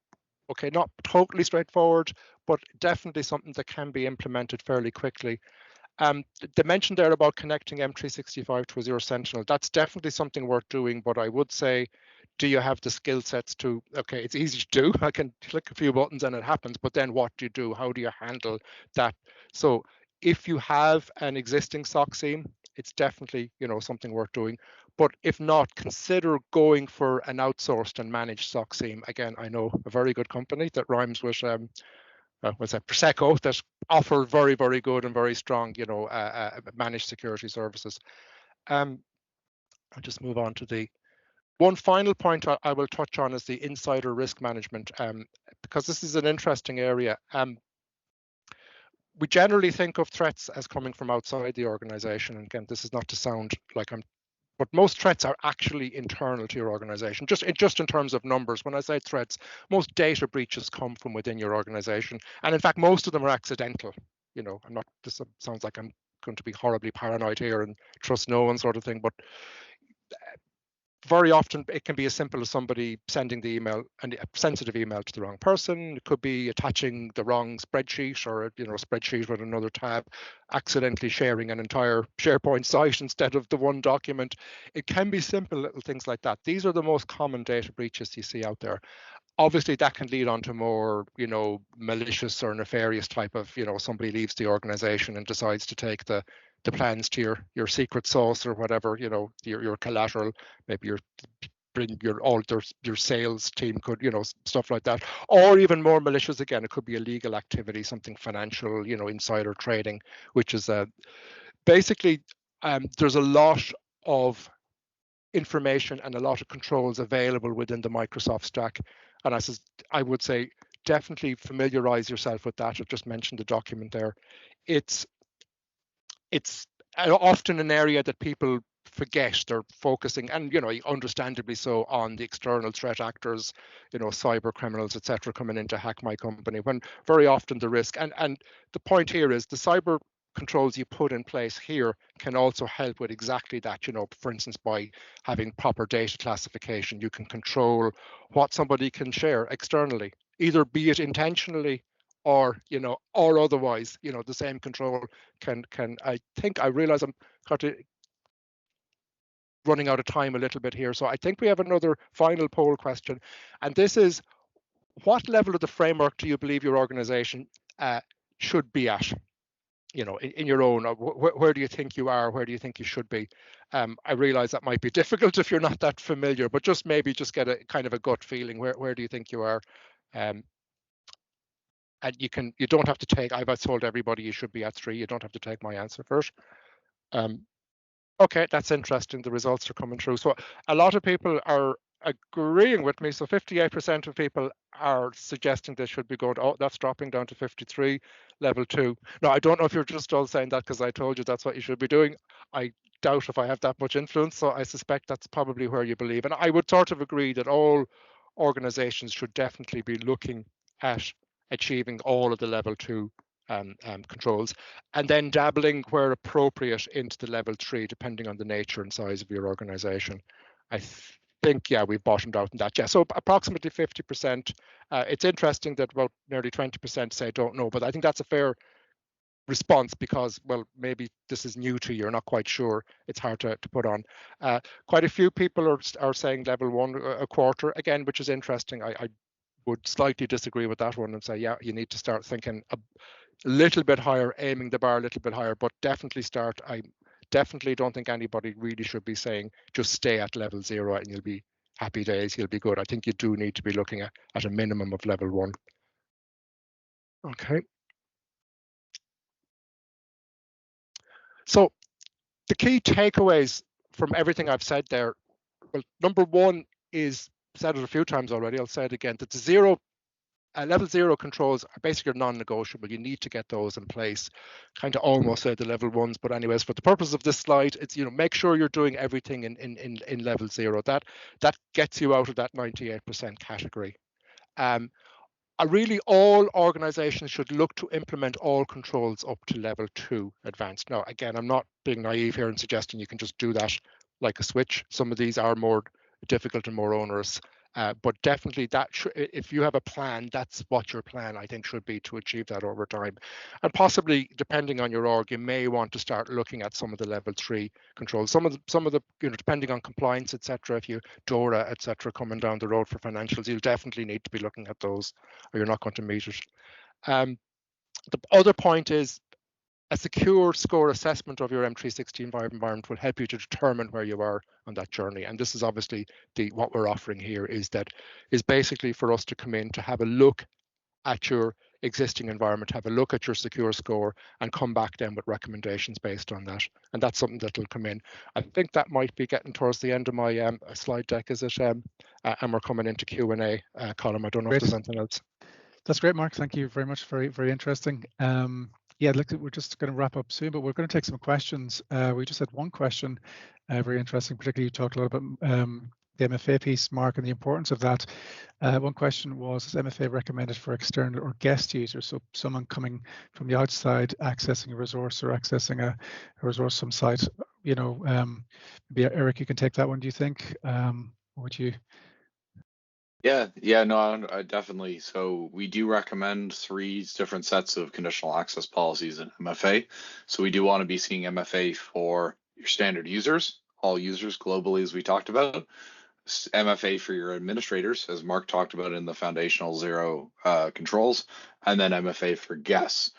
okay, not totally straightforward, but definitely something that can be implemented fairly quickly. They mentioned there about connecting M365 to Azure Sentinel. That's definitely something worth doing, but I would say, do you have the skill sets to, okay, it's easy to do. I can click a few buttons and it happens, but then what do you do? How do you handle that? So if you have an existing SOC SIEM, it's definitely, you know, something worth doing. But if not, consider going for an outsourced and managed SOC SIEM. Again, I know a very good company that rhymes with what's that, Prosecco, that offer very, very good and very strong, you know, managed security services. I'll just move on to the one final point I will touch on is the insider risk management, because this is an interesting area. We generally think of threats as coming from outside the organization. And again, this is not to sound like but most threats are actually internal to your organization, just in terms of numbers. When I say threats, most data breaches come from within your organization. And in fact, most of them are accidental. You know, this sounds like I'm going to be horribly paranoid here and trust no one sort of thing, but very often it can be as simple as somebody sending the email, and a sensitive email, to the wrong person. It could be attaching the wrong spreadsheet, or, you know, a spreadsheet with another tab, accidentally sharing an entire SharePoint site instead of the one document. It can be simple little things like that. These are the most common data breaches you see out there. Obviously, that can lead on to more, you know, malicious or nefarious type of, you know, somebody leaves the organization and decides to take the plans to your secret sauce or whatever, you know, your collateral, maybe your sales team could, you know, stuff like that. Or even more malicious, again, it could be illegal activity, something financial, you know, insider trading, which is basically there's a lot of information and a lot of controls available within the Microsoft stack. And I would say definitely familiarize yourself with that. I've just mentioned the document there. It's often an area that people forget. They're focusing, and, you know, understandably so, on the external threat actors, you know, cyber criminals, etc., coming in to hack my company, when very often the risk, and the point here is the cyber controls you put in place here can also help with exactly that. You know, for instance, by having proper data classification, you can control what somebody can share externally, either be it intentionally or, you know, or otherwise. You know, the same control can I think, I realize I'm running out of time a little bit here, so I think we have another final poll question, and this is, what level of the framework do you believe your organization should be at? You know, in your own, where do you think you are? Where do you think you should be? I realize that might be difficult if you're not that familiar, but just maybe just get a kind of a gut feeling. Where do you think you are? And you don't have to take, I've told everybody you should be at 3. You don't have to take my answer first. Okay, that's interesting. The results are coming through. So a lot of people are agreeing with me. So 58% of people are suggesting they should be going, oh, that's dropping down to 53, level 2. Now, I don't know if you're just all saying that because I told you that's what you should be doing. I doubt if I have that much influence, so I suspect that's probably where you believe. And I would sort of agree that all organizations should definitely be looking at achieving all of the level 2 controls, and then dabbling where appropriate into the level 3, depending on the nature and size of your organization. I think, yeah, we've bottomed out in that. Yeah, so approximately 50%. It's interesting that about nearly 20% say don't know, but I think that's a fair response because, well, maybe this is new to you, you're not quite sure. It's hard to put on. Quite a few people are saying level 1, a quarter, again, which is interesting. I would slightly disagree with that one and say, yeah, you need to start thinking a little bit higher, aiming the bar a little bit higher, but definitely start. I definitely don't think anybody really should be saying just stay at level 0 and you'll be happy days, you'll be good. I think you do need to be looking at a minimum of level 1. Okay. So the key takeaways from everything I've said there, well, number 1 is, said it a few times already, I'll say it again, that the level 0 controls are basically non-negotiable. You need to get those in place. Kind of almost said the level 1s, but anyways, for the purpose of this slide, it's, make sure you're doing everything in level 0. That gets you out of that 98% category. Really, all organizations should look to implement all controls up to level 2 advanced. Now, again, I'm not being naive here and suggesting you can just do that like a switch. Some of these are more difficult and more onerous. But definitely if you have a plan, that's what your plan, I think, should be to achieve that over time. And possibly, depending on your org, you may want to start looking at some of the level 3 controls. Some of the depending on compliance, etc. If you DORA, etc., coming down the road for financials, you'll definitely need to be looking at those, or you're not going to meet it. The other point is, a secure score assessment of your M365 environment will help you to determine where you are on that journey. And this is obviously what we're offering here is basically for us to come in to have a look at your existing environment, have a look at your secure score, and come back then with recommendations based on that. And that's something that will come in. I think that might be getting towards the end of my slide deck, is it? And we're coming into Q&A, Colin. I don't know if there's anything else. That's great, Mark. Thank you very much. Very, very interesting. Yeah, look, we're just going to wrap up soon, but we're going to take some questions. We just had one question, very interesting. Particularly, you talked a little bit the MFA piece, Mark, and the importance of that. One question was, is MFA recommended for external or guest users? So someone coming from the outside, accessing a resource or accessing a resource some site. Maybe Eric, you can take that one. Do you think? Would you? Yeah, no, I definitely. So we do recommend 3 different sets of conditional access policies in MFA. So we do want to be seeing MFA for your standard users, all users globally, as we talked about, MFA for your administrators, as Mark talked about in the foundational 0 controls, and then MFA for guests.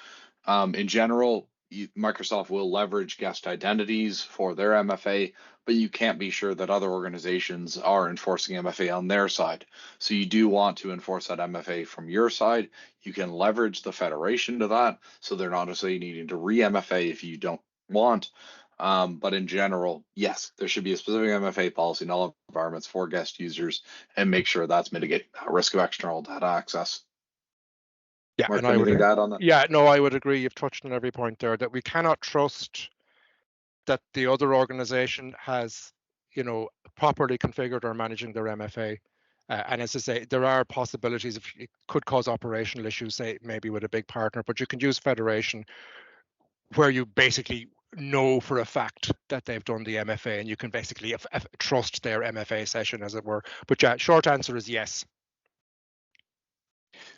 In general, Microsoft will leverage guest identities for their MFA, but you can't be sure that other organizations are enforcing MFA on their side. So you do want to enforce that MFA from your side. You can leverage the federation to that, so they're not necessarily needing to re-MFA if you don't want. But in general, yes, there should be a specific MFA policy in all environments for guest users, and make sure that's mitigating that risk of external data access. Yeah, Mark, and I would add on that? Yeah, no, I would agree. You've touched on every point there, that we cannot trust that the other organization has, properly configured or managing their MFA. And as I say, there are possibilities if it could cause operational issues, say maybe with a big partner, but you can use federation where you basically know for a fact that they've done the MFA, and you can basically trust their MFA session, as it were. But yeah, short answer is yes.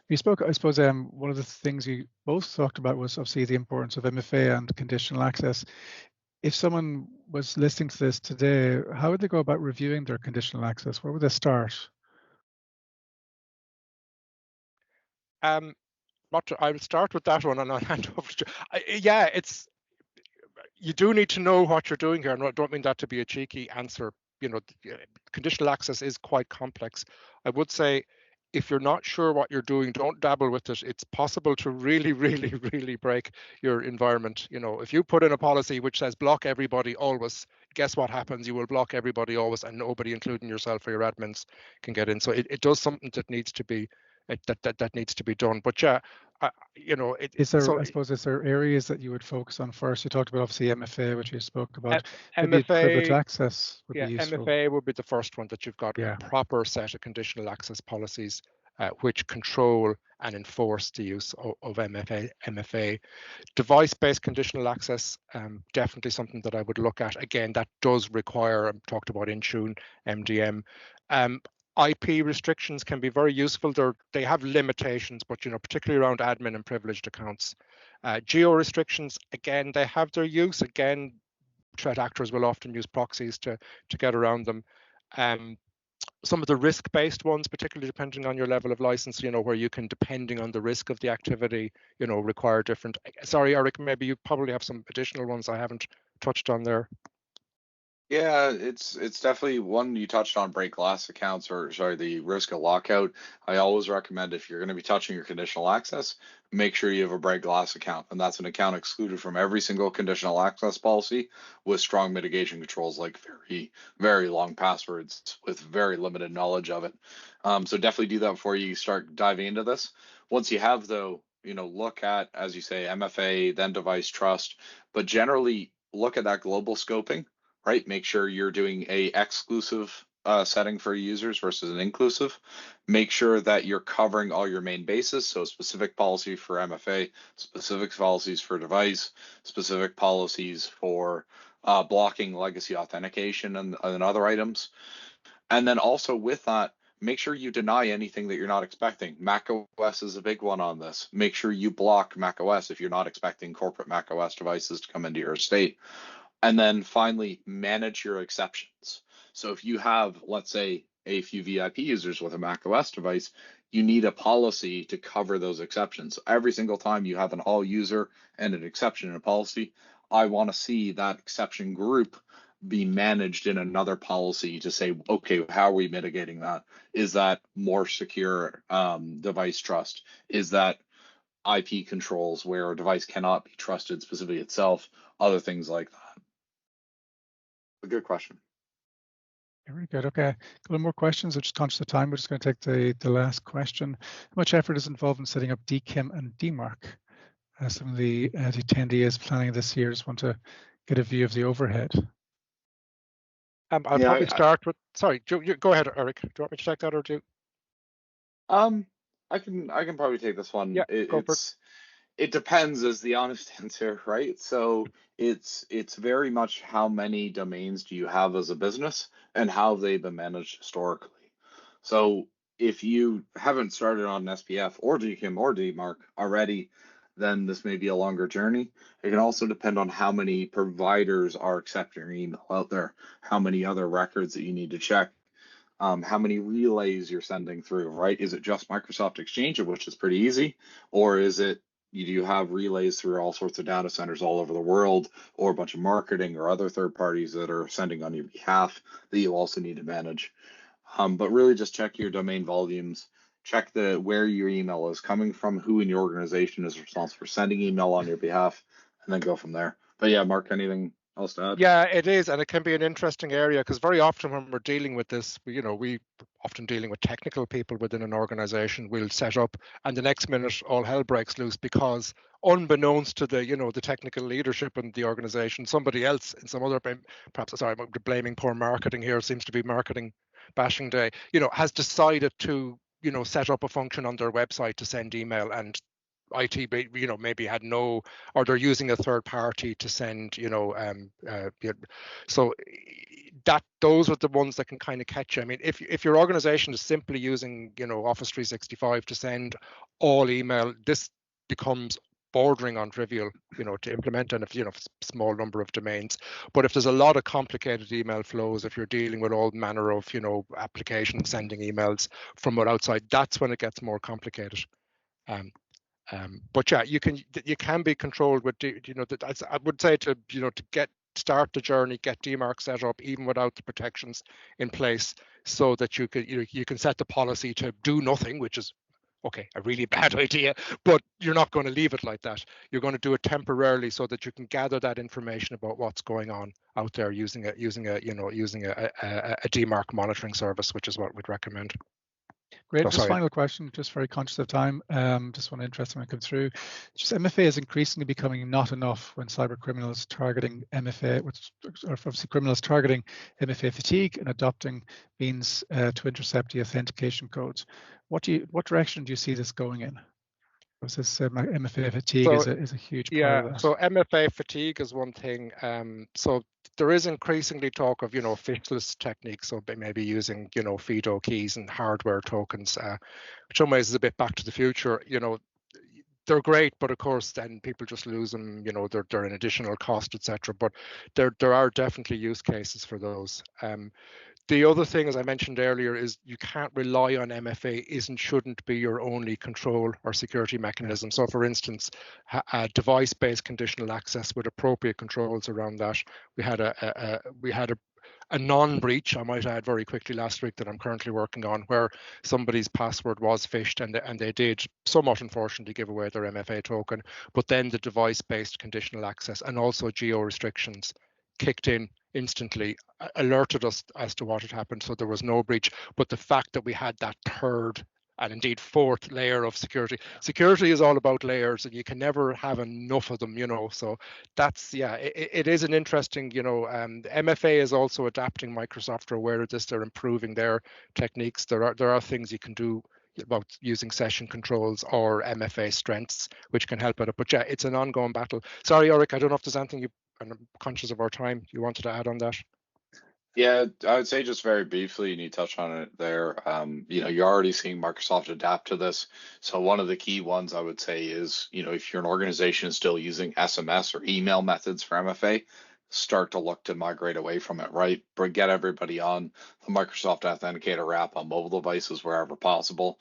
You spoke, I suppose, one of the things you both talked about was obviously the importance of MFA and conditional access. If someone was listening to this today, how would they go about reviewing their conditional access? Where would they start? I will start with that one, and I'll hand over to. Yeah, you do need to know what you're doing here, and I don't mean that to be a cheeky answer. Conditional access is quite complex. I would say, if you're not sure what you're doing, don't dabble with it. It's possible to really, really, really break your environment. If you put in a policy which says block everybody always, guess what happens? You will block everybody always, and nobody, including yourself or your admins, can get in. So it does something that needs to be that needs to be done. But yeah, is there? I suppose, is there areas that you would focus on first? You talked about obviously MFA, which you spoke about. Maybe privileged access would be useful. MFA would be the first one, that you've got a proper set of conditional access policies which control and enforce the use of MFA. Device-based conditional access, definitely something that I would look at. Again, that does require, I talked about Intune, MDM. IP restrictions can be very useful. They have limitations, but particularly around admin and privileged accounts. Geo restrictions, again, they have their use. Again, threat actors will often use proxies to get around them. Some of the risk-based ones, particularly depending on your level of license, where you can, depending on the risk of the activity, require different. Sorry, Eric, maybe you probably have some additional ones I haven't touched on there. Yeah, it's definitely one. You touched on break glass accounts, or sorry, the risk of lockout. I always recommend, if you're going to be touching your conditional access, make sure you have a break glass account, and that's an account excluded from every single conditional access policy with strong mitigation controls, like very long passwords with very limited knowledge of it. So definitely do that before you start diving into this. Once you have, though, look at, as you say, MFA, then device trust, but generally look at that global scoping, right? Make sure you're doing a exclusive setting for users versus an inclusive. Make sure that you're covering all your main bases. So specific policy for MFA, specific policies for device, specific policies for blocking legacy authentication and other items. And then also with that, make sure you deny anything that you're not expecting. Mac OS is a big one on this. Make sure you block Mac OS if you're not expecting corporate Mac OS devices to come into your estate. And then finally, manage your exceptions. So if you have, let's say, a few VIP users with a Mac OS device, you need a policy to cover those exceptions. Every single time you have an all user and an exception in a policy, I want to see that exception group be managed in another policy to say, okay, how are we mitigating that? Is that more secure device trust? Is that IP controls where a device cannot be trusted specifically itself? Other things like that. A good question. Very good. Okay, a couple more questions. I'm just conscious of time. We're just going to take the last question. How much effort is involved in setting up DKIM and DMARC? Some of the attendees planning this year just want to get a view of the overhead. I'll probably start with. Sorry, go ahead, Eric. Do you want me to take that, or do you? I can probably take this one. Yeah, go for it. It depends, is the honest answer, right? So it's very much how many domains do you have as a business and how they've been managed historically. So if you haven't started on SPF or DKIM or DMARC already, then this may be a longer journey. It can also depend on how many providers are accepting your email out there, how many other records that you need to check, how many relays you're sending through, right? Is it just Microsoft Exchange, which is pretty easy, or is it you have relays through all sorts of data centers all over the world, or a bunch of marketing or other third parties that are sending on your behalf that you also need to manage? But really just check your domain volumes, check where your email is coming from, who in your organization is responsible for sending email on your behalf, and then go from there. But yeah, Mark, anything else to add? Yeah, it is, and it can be an interesting area because very often when we're dealing with this, we often dealing with technical people within an organization. We'll set up, and the next minute all hell breaks loose because, unbeknownst to the technical leadership in the organization, somebody else in some other, perhaps, sorry, I'm blaming poor marketing here. It seems to be marketing bashing day. Has decided to set up a function on their website to send email, and IT, maybe had no, or they're using a third party to send, so that those are the ones that can kind of catch you. I mean, if your organization is simply using, Office 365 to send all email, this becomes bordering on trivial, to implement, and if small number of domains. But if there's a lot of complicated email flows, if you're dealing with all manner of, applications sending emails from outside, that's when it gets more complicated. But yeah, you can be controlled with, I would say to start the journey, get DMARC set up even without the protections in place, so that you can set the policy to do nothing, which is a really bad idea, but you're not going to leave it like that. You're going to do it temporarily so that you can gather that information about what's going on out there using a DMARC monitoring service, which is what we'd recommend. Great. Just final question, just very conscious of time. Just one interesting one come through. Just MFA is increasingly becoming not enough when cyber criminals targeting MFA, which are obviously criminals targeting MFA fatigue and adopting means to intercept the authentication codes. What direction do you see this going in? Was this MFA fatigue is a huge part of that? So MFA fatigue is one thing. So there is increasingly talk of, faceless techniques, so maybe using, FIDO keys and hardware tokens, which in some ways is a bit back to the future. They're great, but of course then people just lose them, they're an additional cost, etc. But there are definitely use cases for those. The other thing, as I mentioned earlier, is you can't rely on MFA shouldn't be your only control or security mechanism. So for instance, a device-based conditional access with appropriate controls around that. We had a non-breach, I might add very quickly, last week that I'm currently working on, where somebody's password was phished and they did somewhat unfortunately give away their MFA token, but then the device-based conditional access and also geo restrictions kicked in instantly, alerted us as to what had happened. So there was no breach, but the fact that we had that third and indeed fourth layer of security. Security is all about layers, and you can never have enough of them, you know. So that's, yeah, it is an interesting, you know, MFA is also adapting. Microsoft are aware of this. They're improving their techniques. There are things you can do about using session controls or MFA strengths, which can help it. But yeah, it's an ongoing battle. Sorry, Ulrich, I don't know if there's anything and I'm conscious of our time, you wanted to add on that? Yeah, I would say just very briefly, and you touched on it there. You know, you're already seeing Microsoft adapt to this. So one of the key ones I would say is, you know, if you're an organization still using SMS or email methods for MFA, start to look to migrate away from it, right? But get everybody on the Microsoft Authenticator app on mobile devices wherever possible,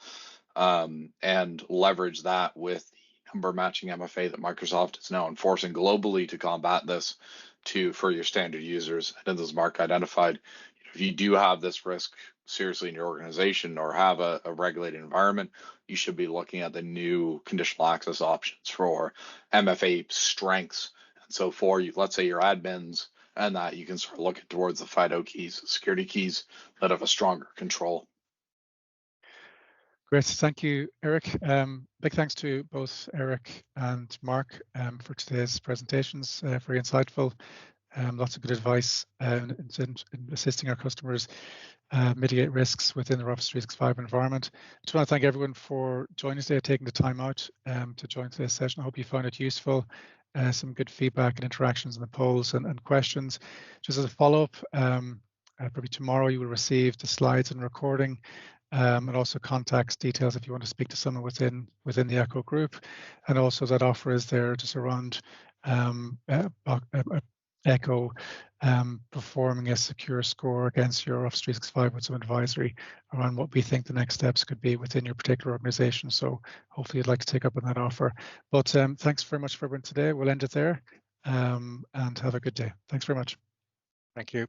and leverage that with the number matching MFA that Microsoft is now enforcing globally to combat this for your standard users. And as Mark identified, if you do have this risk seriously in your organization or have a regulated environment, you should be looking at the new conditional access options for MFA strengths. And so for you, let's say your admins and that, you can start looking towards the FIDO keys, security keys that have a stronger control. Great, thank you, Eric. Big thanks to both Eric and Mark for today's presentations, very insightful. Lots of good advice in assisting our customers mitigate risks within their Office 365 environment. I just want to thank everyone for joining us today, taking the time out to join today's session. I hope you found it useful. Some good feedback and interactions in the polls and questions. Just as a follow-up, probably tomorrow you will receive the slides and recording, and also contact details if you want to speak to someone within the ECHO group. And also that offer is there just around ECHO performing a secure score against your Office 365 with some advisory around what we think the next steps could be within your particular organization. So hopefully you'd like to take up on that offer. But thanks very much for everyone today. We'll end it there, and have a good day. Thanks very much. Thank you.